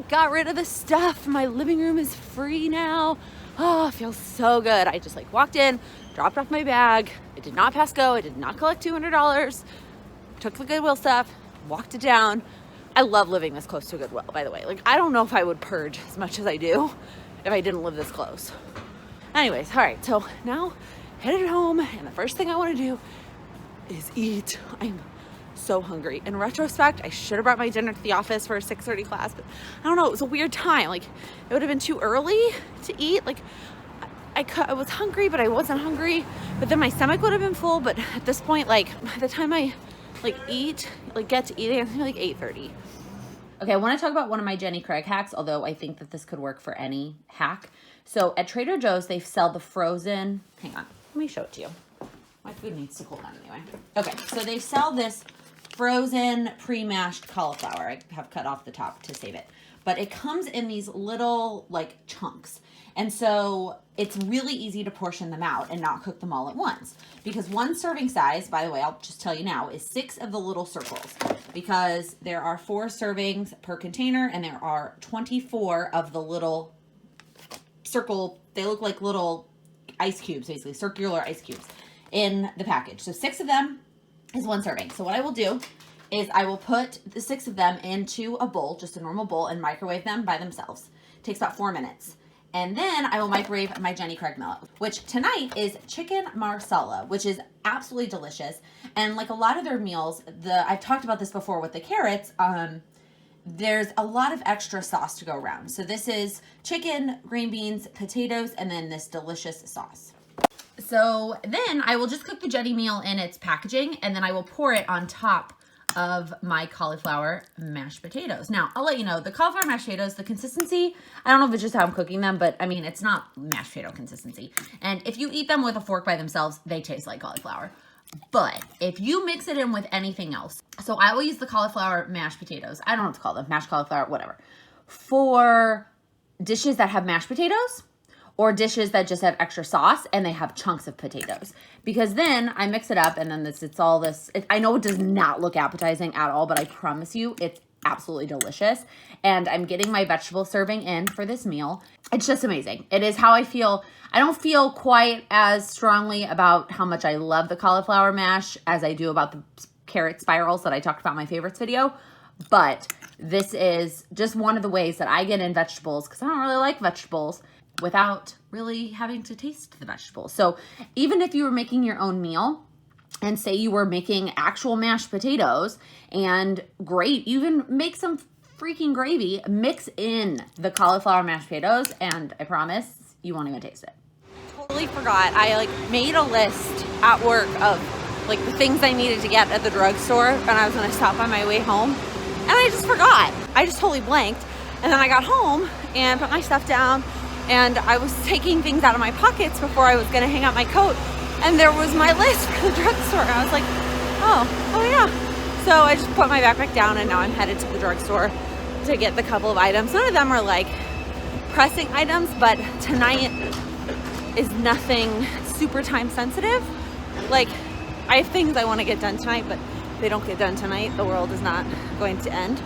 got rid of the stuff. My living room is free now. Oh, it feels so good. I just like walked in, dropped off my bag. I did not pass go. I did not collect $200. Took the Goodwill stuff, walked it down. I love living this close to Goodwill, by the way. Like, I don't know if I would purge as much as I do if I didn't live this close. Anyways, all right, so now headed home, and the first thing I want to do is eat. I'm so hungry. In retrospect, I should have brought my dinner to the office for a 6:30 class, but I don't know, it was a weird time. Like, it would have been too early to eat. Like, I was hungry, but I wasn't hungry, but then my stomach would have been full. But at this point, like, by the time I like eat, like get to eating, it's like 8:30. Okay, I want to talk about one of my Jenny Craig hacks, although I think that this could work for any hack. So at Trader Joe's, they sell the frozen, hang on, let me show it to you. My food needs to cool down anyway. Okay, so they sell this frozen pre-mashed cauliflower. I have cut off the top to save it. But it comes in these little like chunks. And so it's really easy to portion them out and not cook them all at once. Because one serving size, by the way, I'll just tell you now, is 6 of the little circles. Because there are 4 servings per container and there are 24 of the little circle, they look like little ice cubes, basically circular ice cubes in the package. So 6 of them is 1 serving. So what I will do is I will put the 6 of them into a bowl, just a normal bowl, and microwave them by themselves. It takes about 4 minutes. And then I will microwave my Jenny Craig millet, which tonight is chicken marsala, which is absolutely delicious. And like a lot of their meals, I've talked about this before with the carrots, there's a lot of extra sauce to go around. So this is chicken, green beans, potatoes, and then this delicious sauce. So then I will just cook the Jenny meal in its packaging, and then I will pour it on top of my cauliflower mashed potatoes. Now, I'll let you know, the cauliflower mashed potatoes, the consistency, I don't know if it's just how I'm cooking them, but I mean, it's not mashed potato consistency. And if you eat them with a fork by themselves, they taste like cauliflower. But if you mix it in with anything else, so I will use the cauliflower mashed potatoes, I don't know what to call them, mashed cauliflower, whatever, for dishes that have mashed potatoes, or dishes that just have extra sauce and they have chunks of potatoes. Because then I mix it up and then it's all this, I know it does not look appetizing at all, but I promise you it's absolutely delicious. And I'm getting my vegetable serving in for this meal. It's just amazing. It is how I feel. I don't feel quite as strongly about how much I love the cauliflower mash as I do about the carrot spirals that I talked about in my favorites video. But this is just one of the ways that I get in vegetables, because I don't really like vegetables, without really having to taste the vegetables. So even if you were making your own meal and say you were making actual mashed potatoes and great, even make some freaking gravy, mix in the cauliflower mashed potatoes, and I promise you won't even taste it. Totally forgot. I like made a list at work of like the things I needed to get at the drugstore, and I was gonna stop on my way home, and I just forgot. I just totally blanked. And then I got home and put my stuff down, and I was taking things out of my pockets before I was gonna hang out my coat, and there was my list for the drugstore. And I was like, oh yeah. So I just put my backpack down, and now I'm headed to the drugstore to get the couple of items. None of them are like pressing items, but tonight is nothing super time sensitive. Like, I have things I want to get done tonight, but if they don't get done tonight, the world is not going to end.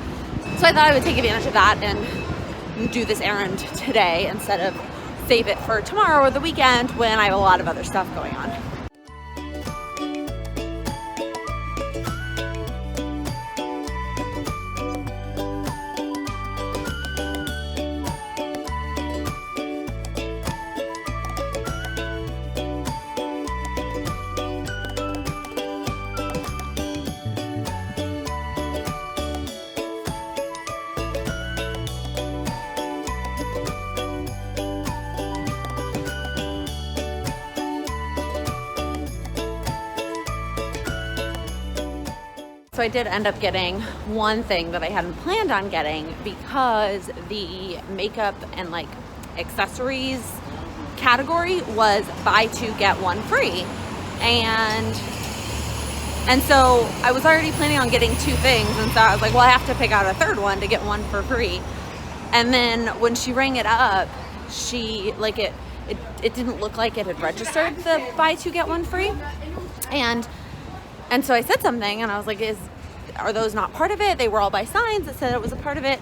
So I thought I would take advantage of that and do this errand today instead of save it for tomorrow or the weekend when I have a lot of other stuff going on. So I did end up getting one thing that I hadn't planned on getting, because the makeup and like accessories category was buy two get one free. And so I was already planning on getting two things, and so I was like, well, I have to pick out a third one to get one for free. And then when she rang it up, she like it didn't look like it had registered the buy two get one free. And so I said something, and I was like, are those not part of it? They were all by signs that said it was a part of it.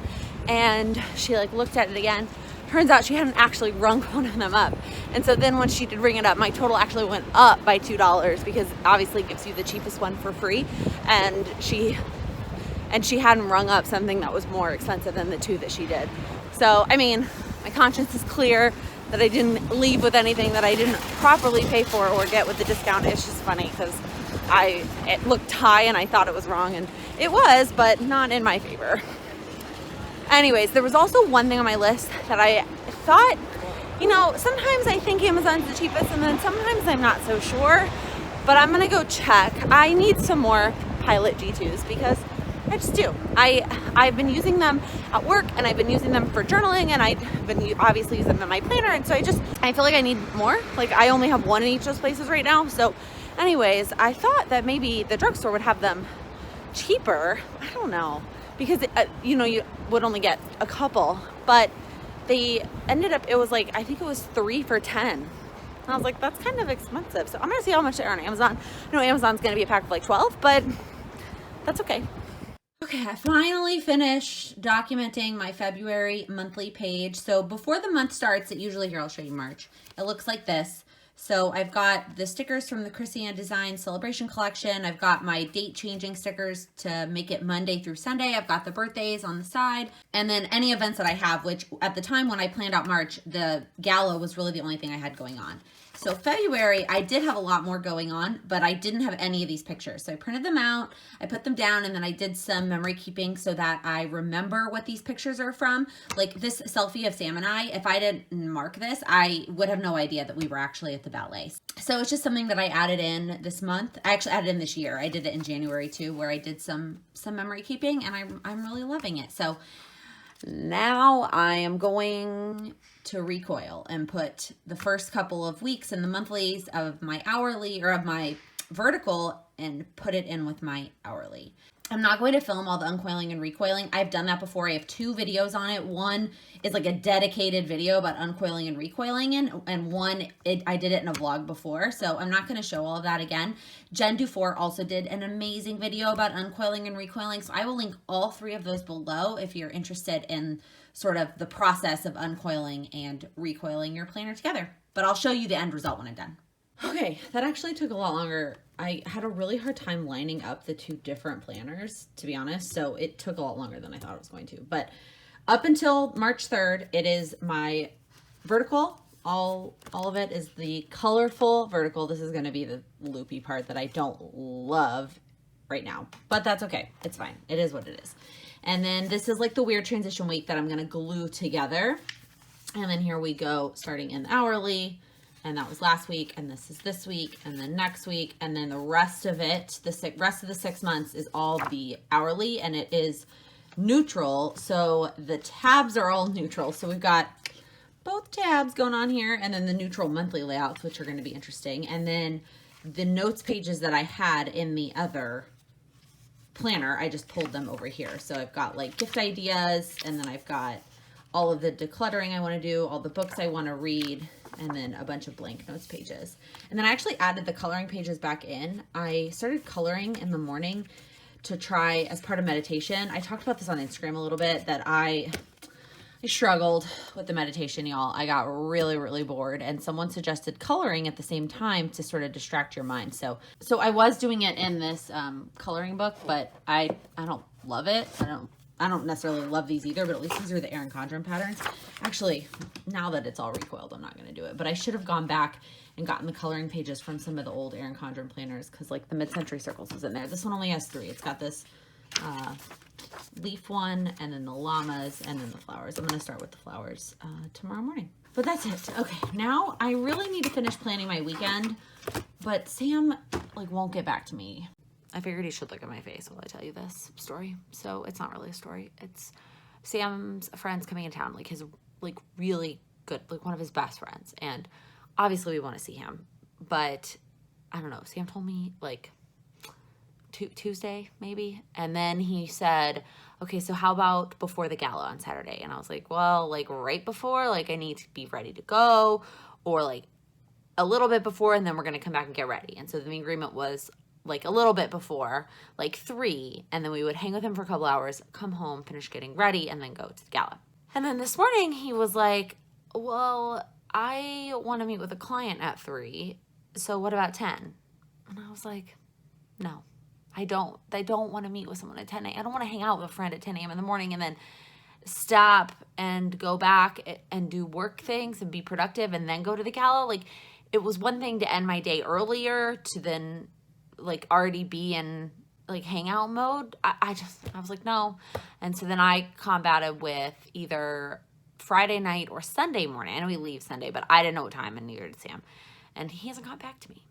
And she like looked at it again. Turns out she hadn't actually rung one of them up. And so then when she did ring it up, my total actually went up by $2, because obviously it gives you the cheapest one for free. And she hadn't rung up something that was more expensive than the two that she did. So, I mean, my conscience is clear that I didn't leave with anything that I didn't properly pay for or get with the discount. It's just funny because it looked high and I thought it was wrong, and it was, but not in my favor. Anyways, there was also one thing on my list that I thought, you know, sometimes I think Amazon's the cheapest and then sometimes I'm not so sure, but I'm gonna go check. I need some more Pilot G2s because I just do. I've been using them at work, and I've been using them for journaling, and I've been obviously using them in my planner, and so I feel like I need more. Like, I only have one in each of those places right now. So anyways, I thought that maybe the drugstore would have them cheaper. I don't know, because you know, you would only get a couple, but they ended up, it was like, I think it was 3 for $10. And I was like, that's kind of expensive. So I'm gonna see how much they are on Amazon. I know Amazon's gonna be a pack of like 12, but that's okay. Okay, I finally finished documenting my February monthly page. So before the month starts, here, I'll show you March. It looks like this. So I've got the stickers from the Chrissy Ann Design Celebration Collection. I've got my date changing stickers to make it Monday through Sunday. I've got the birthdays on the side. And then any events that I have, which at the time when I planned out March, the gala was really the only thing I had going on. So February, I did have a lot more going on, but I didn't have any of these pictures. So I printed them out, I put them down, and then I did some memory keeping so that I remember what these pictures are from. Like this selfie of Sam and I, if I didn't mark this, I would have no idea that we were actually at the ballet. So it's just something that I added in this month. I actually added in this year. I did it in January too, where I did some memory keeping, and I'm really loving it. So now I am going to recoil and put the first couple of weeks in the monthlies of my hourly or of my vertical and put it in with my hourly. I'm not going to film all the uncoiling and recoiling. I've done that before. I have 2 videos on it. One is like a dedicated video about uncoiling and recoiling, and one, I did it in a vlog before, so I'm not going to show all of that again. Jen Dufour also did an amazing video about uncoiling and recoiling, so I will link all 3 of those below if you're interested in sort of the process of uncoiling and recoiling your planner together. But I'll show you the end result when I'm done. Okay, that actually took a lot longer. I had a really hard time lining up the 2 different planners, to be honest, so it took a lot longer than I thought it was going to. But up until March 3rd, it is my vertical. All of it is the colorful vertical. This is going to be the loopy part that I don't love right now, but that's okay. It's fine. It is what it is. And then this is like the weird transition week that I'm going to glue together. And then here we go, starting in the hourly. And that was last week, and this is this week, and then next week, and then the rest of it, the rest of the 6 months is all the hourly, and it is neutral. So the tabs are all neutral. So we've got both tabs going on here, and then the neutral monthly layouts, which are going to be interesting. And then the notes pages that I had in the other planner, I just pulled them over here. So I've got like gift ideas, and then I've got all of the decluttering I want to do, all the books I want to read, and then a bunch of blank notes pages. And then I actually added the coloring pages back in. I started coloring in the morning to try as part of meditation. I talked about this on Instagram a little bit, that I struggled with the meditation, y'all. I got really, really bored, and someone suggested coloring at the same time to sort of distract your mind. So I was doing it in this coloring book, but I don't love it. I don't necessarily love these either, but at least these are the Erin Condren patterns. Actually, now that it's all recoiled, I'm not going to do it. But I should have gone back and gotten the coloring pages from some of the old Erin Condren planners, because like the mid-century circles is in there. This one only has 3. It's got this leaf one, and then the llamas, and then the flowers. I'm going to start with the flowers tomorrow morning. But that's it. Okay, now I really need to finish planning my weekend, but Sam like won't get back to me. I figured he should look at my face while I tell you this story. So it's not really a story. It's Sam's friend's coming in town, like his like really good, like one of his best friends. And obviously we want to see him, but I don't know. Sam told me like Tuesday maybe. And then he said, okay, so how about before the gala on Saturday? And I was like, well, like right before, like I need to be ready to go, or like a little bit before, and then we're going to come back and get ready. And so the agreement was like a little bit before, like 3, and then we would hang with him for a couple hours, come home, finish getting ready, and then go to the gala. And then this morning he was like, well, I want to meet with a client at 3, so what about 10? And I was like, no, I don't want to meet with someone at 10 a.m. I don't want to hang out with a friend at 10 a.m. in the morning and then stop and go back and do work things and be productive and then go to the gala. Like, it was one thing to end my day earlier to then like already be in like hangout mode. I was like, no. And so then I combated with either Friday night or Sunday morning. I know we leave Sunday, but I didn't know what time, and neither did Sam. And he hasn't got back to me.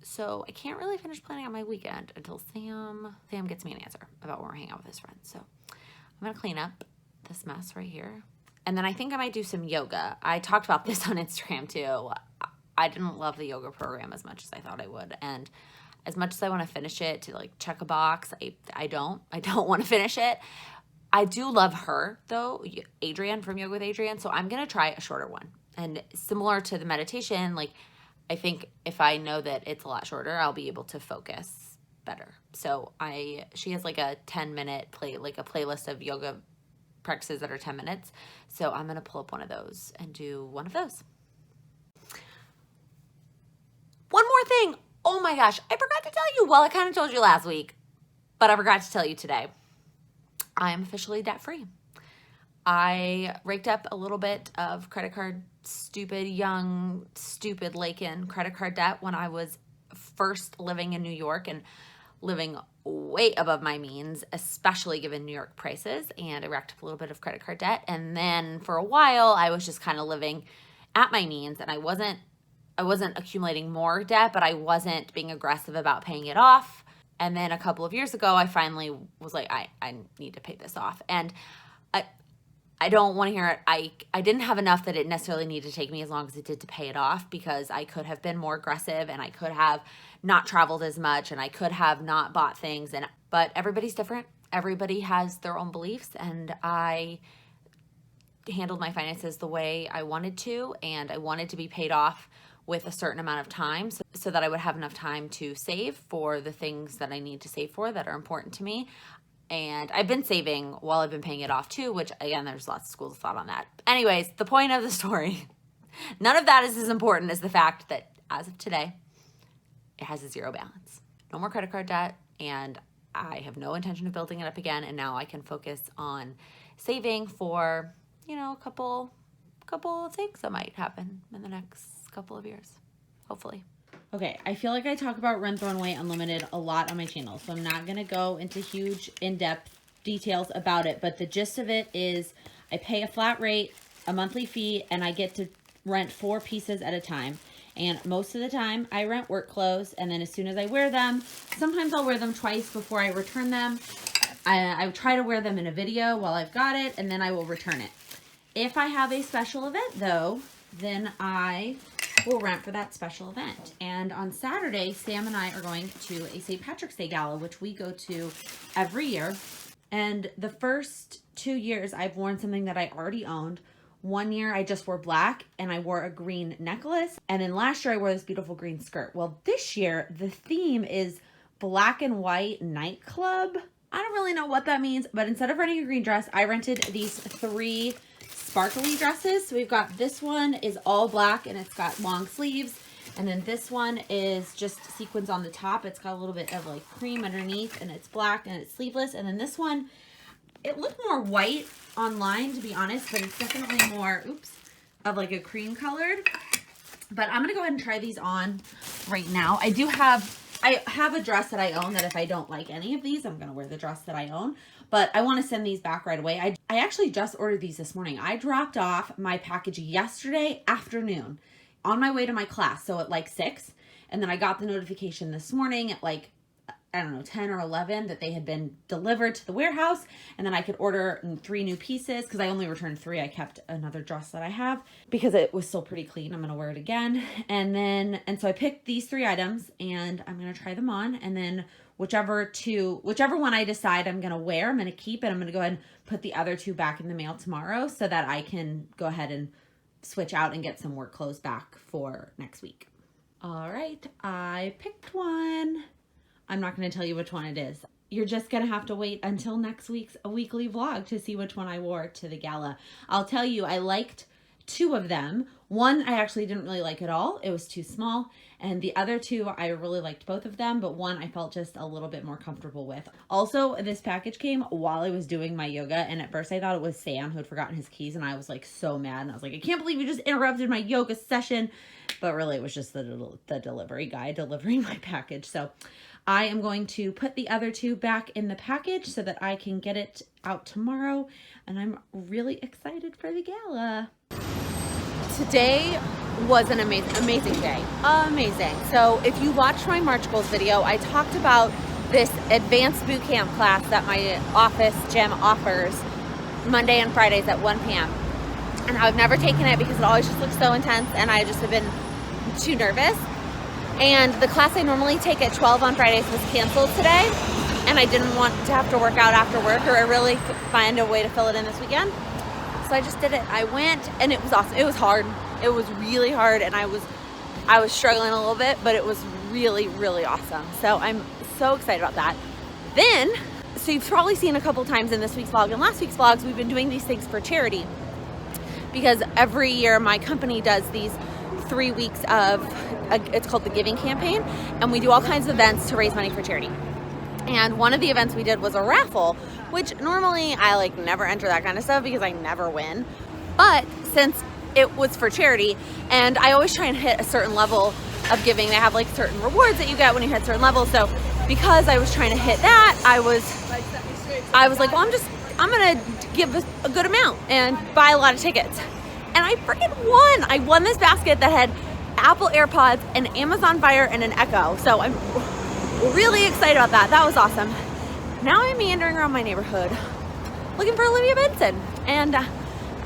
So I can't really finish planning out my weekend until Sam gets me an answer about when we're hanging out with his friends. So I'm going to clean up this mess right here. And then I think I might do some yoga. I talked about this on Instagram too. I didn't love the yoga program as much as I thought I would. And as much as I want to finish it to like check a box, I don't want to finish it. I do love her though, Adrienne from Yoga with Adrienne. So I'm going to try a shorter one. And similar to the meditation, like I think if I know that it's a lot shorter, I'll be able to focus better. So she has like a 10-minute playlist of yoga practices that are 10 minutes. So I'm going to pull up one of those and do one of those. Oh my gosh, I forgot to tell you. Well, I kind of told you last week, but I forgot to tell you today. I am officially debt-free. I raked up a little bit of credit card, stupid Laken credit card debt when I was first living in New York and living way above my means, especially given New York prices. And I racked up a little bit of credit card debt. And then for a while, I was just kind of living at my means, and I wasn't accumulating more debt, but I wasn't being aggressive about paying it off. And then a couple of years ago, I finally was like, I need to pay this off. And I don't want to hear it. I didn't have enough that it necessarily needed to take me as long as it did to pay it off, because I could have been more aggressive and I could have not traveled as much and I could have not bought things. But everybody's different. Everybody has their own beliefs, and I handled my finances the way I wanted to, and I wanted to be paid off with a certain amount of time so that I would have enough time to save for the things that I need to save for that are important to me. And I've been saving while I've been paying it off too, which again, there's lots of schools of thought on that. Anyways, the point of the story, none of that is as important as the fact that as of today, it has a zero balance. No more credit card debt, and I have no intention of building it up again. And now I can focus on saving for, a couple of things that might happen in the next couple of years, hopefully. Okay, I feel like I talk about Run, Throw, and Away Unlimited a lot on my channel, so I'm not going to go into huge, in-depth details about it, but the gist of it is I pay a flat rate, a monthly fee, and I get to rent 4 pieces at a time. And most of the time, I rent work clothes, and then as soon as I wear them, sometimes I'll wear them twice before I return them. I try to wear them in a video while I've got it, and then I will return it. If I have a special event, though, then I will rent for that special event. And on Saturday, Sam and I are going to a St. Patrick's Day Gala, which we go to every year. And the first 2 years, I've worn something that I already owned. One year, I just wore black, and I wore a green necklace. And then last year, I wore this beautiful green skirt. Well, this year, the theme is black and white nightclub. I don't really know what that means, but instead of renting a green dress, I rented these 3 sparkly dresses. So we've got this one is all black and it's got long sleeves, and then this one is just sequins on the top. It's got a little bit of like cream underneath, and it's black and it's sleeveless. And then this one, it looked more white online, to be honest, but it's definitely more of like a cream colored. But I'm gonna go ahead and try these on right now. I have a dress that I own that if I don't like any of these, I'm gonna wear the dress that I own. But I want to send these back right away. I actually just ordered these this morning. I dropped off my package yesterday afternoon on my way to my class, so at like 6. And then I got the notification this morning at like, I don't know, 10 or 11 that they had been delivered to the warehouse, and then I could order 3 new pieces because I only returned 3. I kept another dress that I have because it was still pretty clean. I'm going to wear it again. And so I picked these 3 items, and I'm going to try them on, and then whichever one I decide I'm going to wear, I'm going to keep, and I'm going to go ahead and put the other 2 back in the mail tomorrow so that I can go ahead and switch out and get some work clothes back for next week. All right, I picked one. I'm not going to tell you which one it is. You're just going to have to wait until next week's weekly vlog to see which one I wore to the gala. I'll tell you, I liked 2 of them. One I actually didn't really like at all. It was too small. And the other 2, I really liked both of them, but one I felt just a little bit more comfortable with. Also, this package came while I was doing my yoga, and at first I thought it was Sam who had forgotten his keys, and I was like so mad, and I was like, I can't believe you just interrupted my yoga session. But really it was just the delivery guy delivering my package. So I am going to put the other 2 back in the package so that I can get it out tomorrow, and I'm really excited for the gala. Today was an amazing day. Amazing. So if you watched my March Goals video, I talked about this advanced boot camp class that my office gym offers Monday and Fridays at 1 p.m. And I've never taken it because it always just looks so intense, and I just have been too nervous. And the class I normally take at 12 on Fridays was canceled today, and I didn't want to have to work out after work, or really find a way to fill it in this weekend. So I just did it. I went, and it was awesome. It was hard. It was really hard, and I was struggling a little bit, but it was really, really awesome. So I'm so excited about that. Then, so you've probably seen a couple times in this week's vlog and last week's vlogs, we've been doing these things for charity, because every year my company does these 3 weeks of, it's called the Giving Campaign, and we do all kinds of events to raise money for charity. And one of the events we did was a raffle, which normally I like never enter that kind of stuff because I never win. But since it was for charity, and I always try and hit a certain level of giving, they have like certain rewards that you get when you hit certain levels. So because I was trying to hit that, I was like, well, I'm gonna give a good amount and buy a lot of tickets. And I freaking won. I won this basket that had Apple AirPods, an Amazon Fire, and an Echo. So I'm really excited about that. That was awesome. Now I'm meandering around my neighborhood looking for Olivia Benson. And I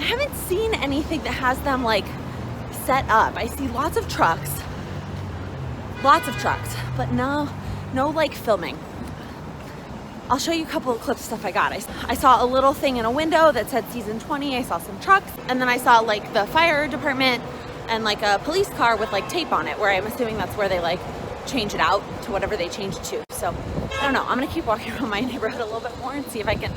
haven't seen anything that has them like set up. I see lots of trucks, but no like filming. I'll show you a couple of clips of stuff I got. I saw a little thing in a window that said season 20. I saw some trucks, and then I saw like the fire department and like a police car with like tape on it, where I'm assuming that's where they like change it out to whatever they change it to. So I don't know, I'm gonna keep walking around my neighborhood a little bit more and see if I can,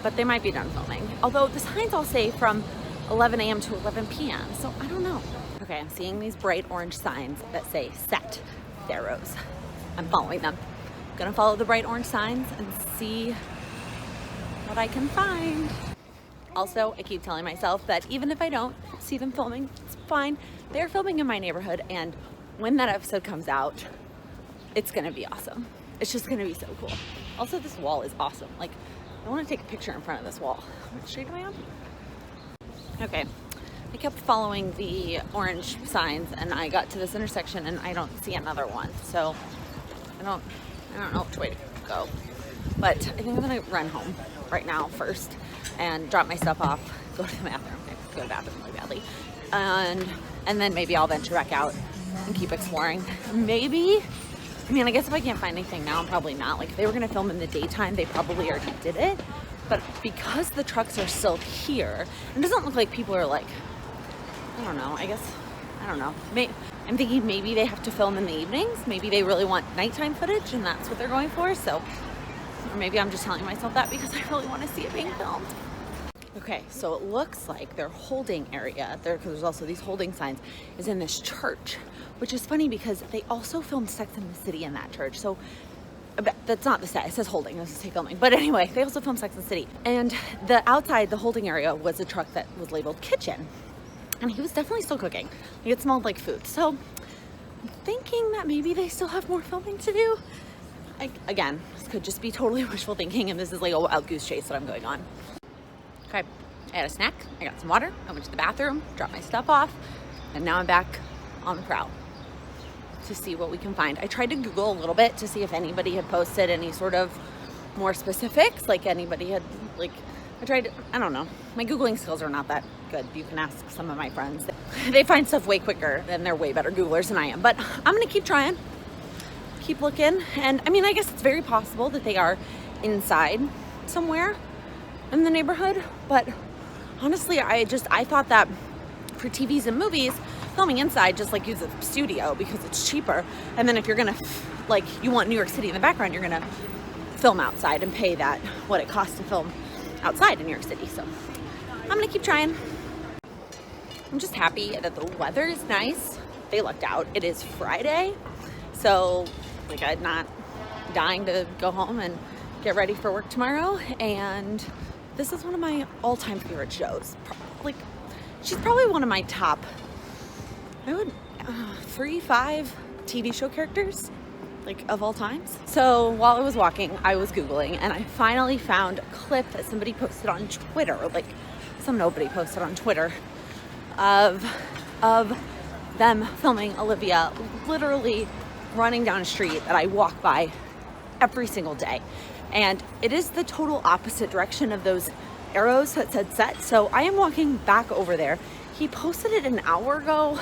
but they might be done filming. Although the signs all say from 11 a.m. to 11 p.m. So I don't know. Okay, I'm seeing these bright orange signs that say set Theros. I'm following them. Gonna follow the bright orange signs and see what I can find. Also, I keep telling myself that even if I don't see them filming, it's fine. They're filming in my neighborhood, and when that episode comes out, it's gonna be awesome. It's just gonna be so cool. Also, this wall is awesome. Like, I wanna take a picture in front of this wall. Which street am I on? Okay, I kept following the orange signs and I got to this intersection and I don't see another one. So I don't know which way to go, but I think I'm gonna run home right now first and drop my stuff off, go to the bathroom. I have to go to the bathroom really badly, and then maybe I'll venture back out and keep exploring. Maybe, I mean, I guess if I can't find anything now, I'm probably not. Like, if they were gonna film in the daytime, they probably already did it, but because the trucks are still here, it doesn't look like people are like, I don't know, I don't know. I'm thinking maybe they have to film in the evenings. Maybe they really want nighttime footage and that's what they're going for. So, or maybe I'm just telling myself that because I really want to see it being filmed. Okay, so it looks like their holding area, because there's also these holding signs, is in this church, which is funny because they also filmed Sex and the City in that church. So that's not the set, it says holding, this is say filming. But anyway, they also filmed Sex and the City. And the outside, the holding area, was a truck that was labeled kitchen. And he was definitely still cooking. It smelled like food. So I'm thinking that maybe they still have more filming to do. Again, this could just be totally wishful thinking, and this is like a wild goose chase that I'm going on. Okay, I had a snack, I got some water, I went to the bathroom, dropped my stuff off, and now I'm back on the prowl to see what we can find. I tried to Google a little bit to see if anybody had posted any sort of more specifics, like anybody had, like, I don't know. My Googling skills are not that good. You can ask some of my friends. They find stuff way quicker and they're way better Googlers than I am. But I'm gonna keep trying, keep looking. And I mean, I guess it's very possible that they are inside somewhere in the neighborhood. But honestly, I thought that for TVs and movies, filming inside, just like use a studio because it's cheaper. And then if you're gonna, like, you want New York City in the background, you're gonna film outside and pay that, what it costs to film outside in New York City. So I'm gonna keep trying. I'm just happy that the weather is nice. They lucked out. It is Friday, so like I'm not dying to go home and get ready for work tomorrow. And this is one of my all-time favorite shows. Like, she's probably one of my top, 3-5 TV show characters, like, of all times. So while I was walking, I was Googling, and I finally found a clip that somebody posted on Twitter, like some nobody posted on Twitter, of them filming Olivia literally running down a street that I walk by every single day. And it is the total opposite direction of those arrows that said set. So I am walking back over there. He posted it an hour ago.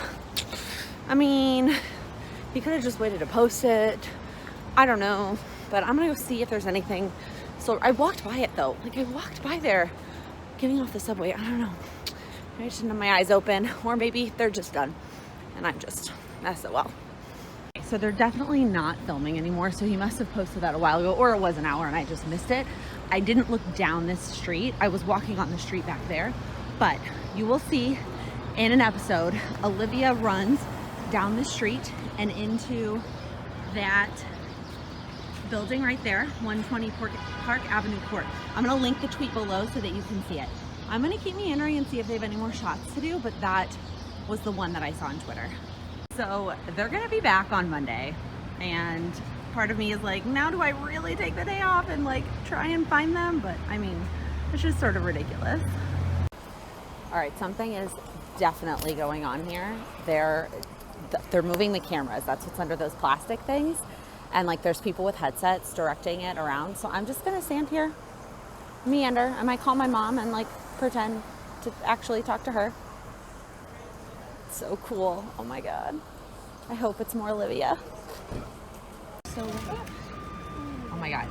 I mean, he could have just waited to post it. I don't know, but I'm gonna go see if there's anything. So I walked by it though. Like, I walked by there getting off the subway. I don't know. Maybe I shouldn't have my eyes open, or maybe they're just done and I'm just SOL. So they're definitely not filming anymore. So he must have posted that a while ago, or it was an hour and I just missed it. I didn't look down this street. I was walking on the street back there, but you will see in an episode, Olivia runs down the street and into that building right there, 120 Park Avenue Court. I'm gonna link the tweet below so that you can see it. I'm gonna keep meandering and see if they have any more shots to do, but that was the one that I saw on Twitter. So they're gonna be back on Monday, and part of me is like, now do I really take the day off and like try and find them? But I mean, it's just sort of ridiculous. All right, something is definitely going on here. They're moving the cameras. That's what's under those plastic things. And like there's people with headsets directing it around. So I'm just gonna stand here, meander. I might call my mom and like pretend to actually talk to her. It's so cool. Oh my God. I hope it's more Olivia. So, oh my God.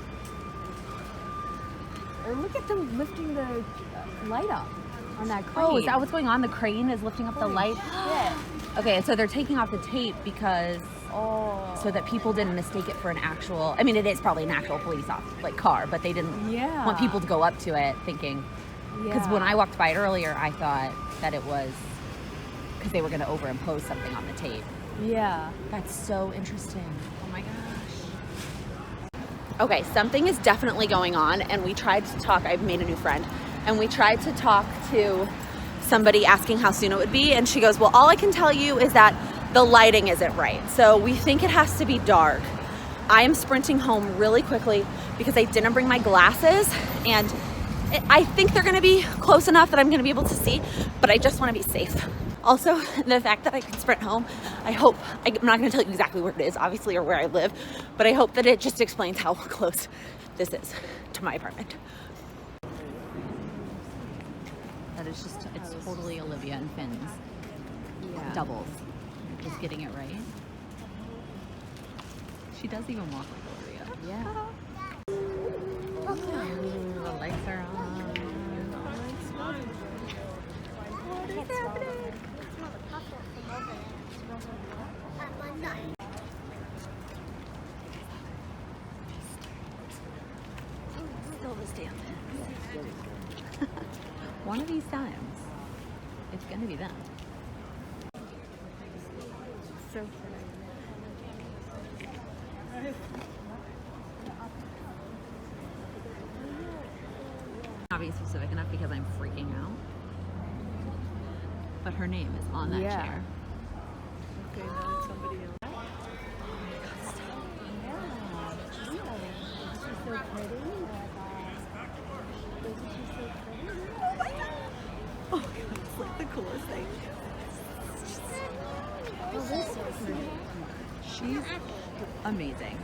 Or look at them lifting the light up on that crane. Oh, is that what's going on? The crane is lifting up the light? Yeah. Okay, so they're taking off the tape because so that people didn't mistake it for an actual, I mean, it is probably an actual police car, but they didn't want people to go up to it thinking, because when I walked by it earlier, I thought that it was because they were going to overimpose something on the tape. Yeah. That's so interesting. Oh my gosh. Okay, something is definitely going on, and we tried to talk, I've made a new friend, and we tried to talk to somebody asking how soon it would be, and she goes, well, all I can tell you is that the lighting isn't right. So we think it has to be dark. I am sprinting home really quickly because I didn't bring my glasses, and I think they're gonna be close enough that I'm gonna be able to see, but I just wanna be safe. Also, the fact that I can sprint home, I hope, I'm not gonna tell you exactly where it is, obviously, or where I live, but I hope that it just explains how close this is to my apartment. That is just, it's totally Olivia and Finn's doubles. Just getting it right. She does even walk like Olivia. Yeah. The lights are on. What is happening? Still the stand. One of these times, it's gonna be them. So not being specific enough because I'm freaking out. But her name is on that chair. Okay, now it's somebody else. Oh my God, it's like the coolest thing. She's amazing.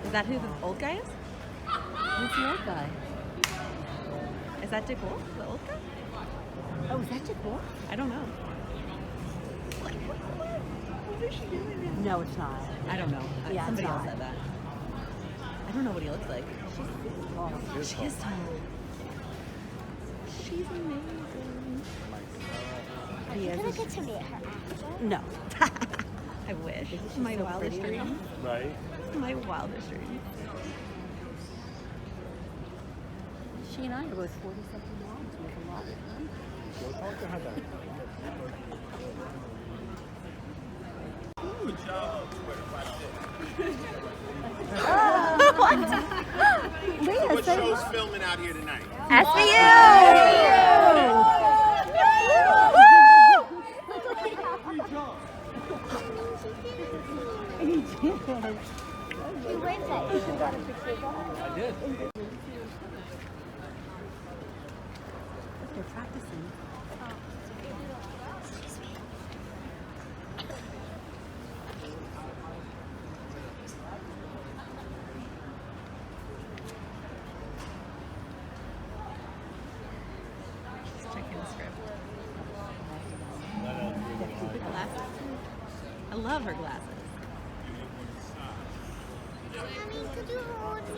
Is that who the old guy is? Who's the old guy? Is that Dick Wolf, the old guy? Oh, is that Dick Wolf? I don't know. What is she doing? No, it's not. I don't know. Yeah, Somebody it's else not. said that. I don't know what he looks like. She is tall. She's amazing. Are you gonna get to meet her after? No. I wish. My wildest dream. Right? My wildest dream. She and I are both 40-something moms with a lot of them. Go talk to her then. Good job. Wait, What show's filming out here tonight? I did. They're practicing. Just checking the script. Glasses. I love her glasses. Mommy, could you hold me?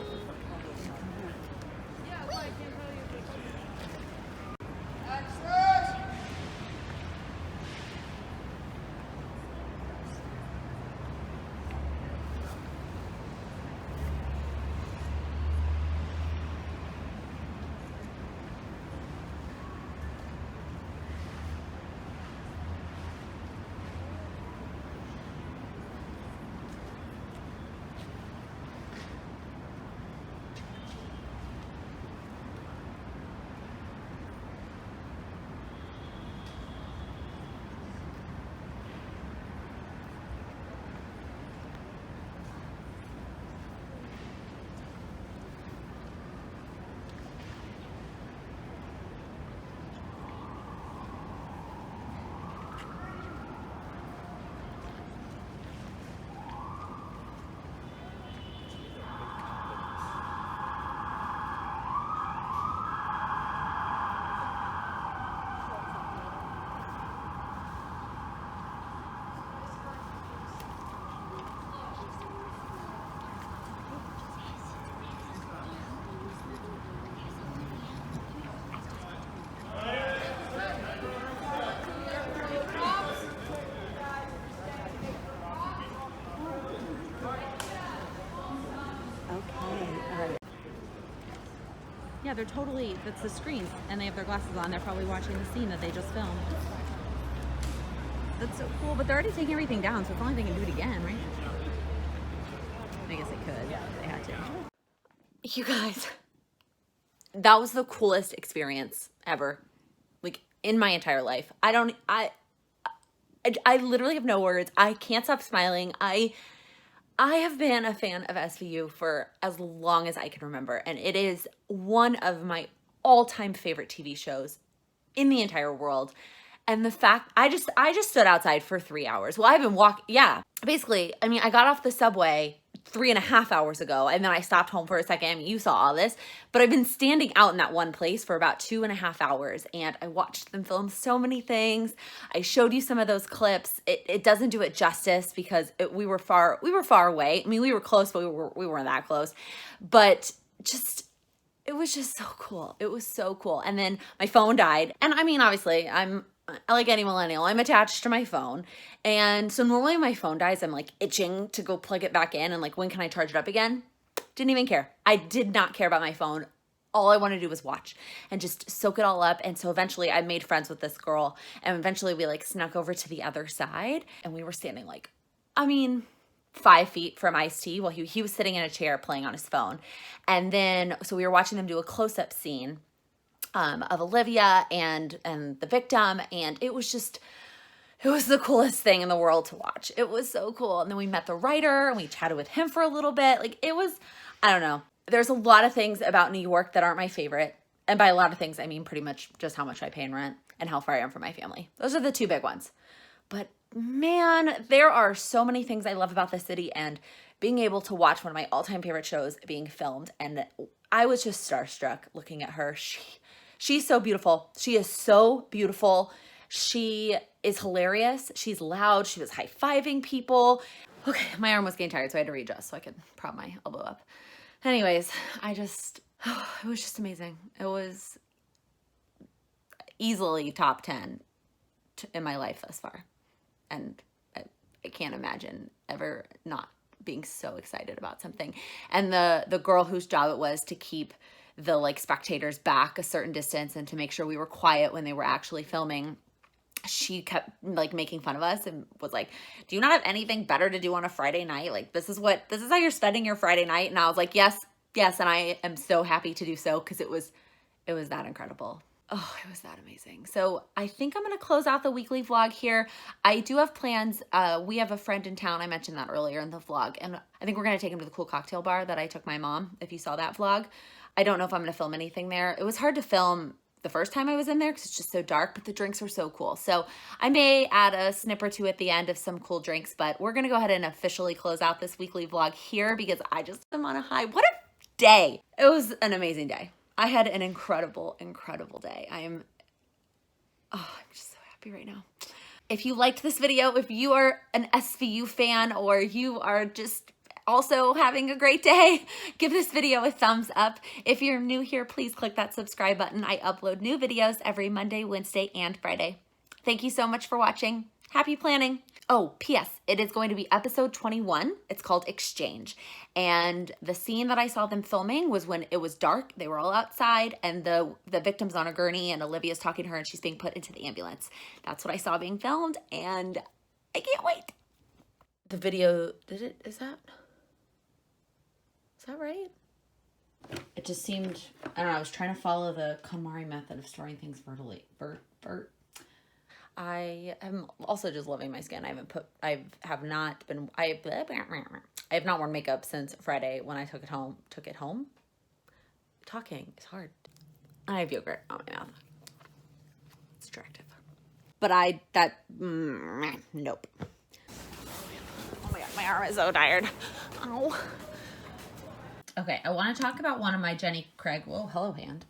Yeah, they're totally, that's the screens, and they have their glasses on. They're probably watching the scene that they just filmed. That's so cool, but they're already taking everything down, so it's not like they can do it again, right? I guess they could. They had to. You guys, that was the coolest experience ever, like in my entire life. I literally have no words. I can't stop smiling. I have been a fan of SVU for as long as I can remember, and it is one of my all-time favorite TV shows in the entire world. And the fact, I just stood outside for 3 hours. Well, I've been basically, I mean, I got off the subway 3.5 hours ago, and then I stopped home for a second. I mean, you saw all this, but I've been standing out in that one place for about 2.5 hours, and I watched them film so many things. I showed you some of those clips. It doesn't do it justice because we were far away. I mean, we were close, but we weren't that close. But it was just so cool. It was so cool. And then my phone died, and I mean, obviously, I'm like any millennial, I'm attached to my phone. And so normally when my phone dies, I'm like itching to go plug it back in and like, when can I charge it up again? Didn't even care. I did not care about my phone. All I wanted to do was watch and just soak it all up. And so eventually I made friends with this girl, and eventually we like snuck over to the other side, and we were standing like, I mean, 5 feet from Ice-T while he was sitting in a chair playing on his phone. And then, so we were watching them do a close-up scene of Olivia and the victim, and it was the coolest thing in the world to watch. It was so cool. And then we met the writer and we chatted with him for a little bit. Like, it was, I don't know. There's a lot of things about New York that aren't my favorite. And by a lot of things, I mean pretty much just how much I pay in rent and how far I am from my family. Those are the two big ones. But man, there are so many things I love about the city, and being able to watch one of my all-time favorite shows being filmed. And I was just starstruck looking at her. She's so beautiful. She is so beautiful. She is hilarious. She's loud. She was high-fiving people. Okay, my arm was getting tired, so I had to readjust so I could prop my elbow up. Anyways, it was just amazing. It was easily top 10 in my life thus far. And I can't imagine ever not being so excited about something. And the girl whose job it was to keep the like spectators back a certain distance and to make sure we were quiet when they were actually filming, she kept like making fun of us and was like, do you not have anything better to do on a Friday night? Like, this is how you're spending your Friday night? And I was like, yes. And I am so happy to do so, because it was that incredible. Oh, it was that amazing. So I think I'm going to close out the weekly vlog here. I do have plans. We have a friend in town. I mentioned that earlier in the vlog. And I think we're going to take him to the cool cocktail bar that I took my mom, if you saw that vlog. I don't know if I'm going to film anything there. It was hard to film the first time I was in there because it's just so dark, but the drinks were so cool. So I may add a snip or two at the end of some cool drinks, but we're going to go ahead and officially close out this weekly vlog here because I just am on a high. What a day. It was an amazing day. I had an incredible, incredible day. I'm just so happy right now. If you liked this video, if you are an SVU fan or you are just also having a great day, give this video a thumbs up. If you're new here, please click that subscribe button. I upload new videos every Monday, Wednesday, and Friday. Thank you so much for watching. Happy planning. Oh, P.S. It is going to be episode 21. It's called Exchange. And the scene that I saw them filming was when it was dark. They were all outside, and the victim's on a gurney, and Olivia's talking to her, and she's being put into the ambulance. That's what I saw being filmed, and I can't wait. The video, is that right? It just seemed, I don't know, I was trying to follow the KonMari method of storing things vertically. I am also just loving my skin. I have not worn makeup since Friday when I took it home. Talking is hard. I have yogurt on my mouth. It's attractive. But nope. Oh my God, my arm is so tired. Ow. Okay, I want to talk about one of my Jenny Craig, whoa, hello hand.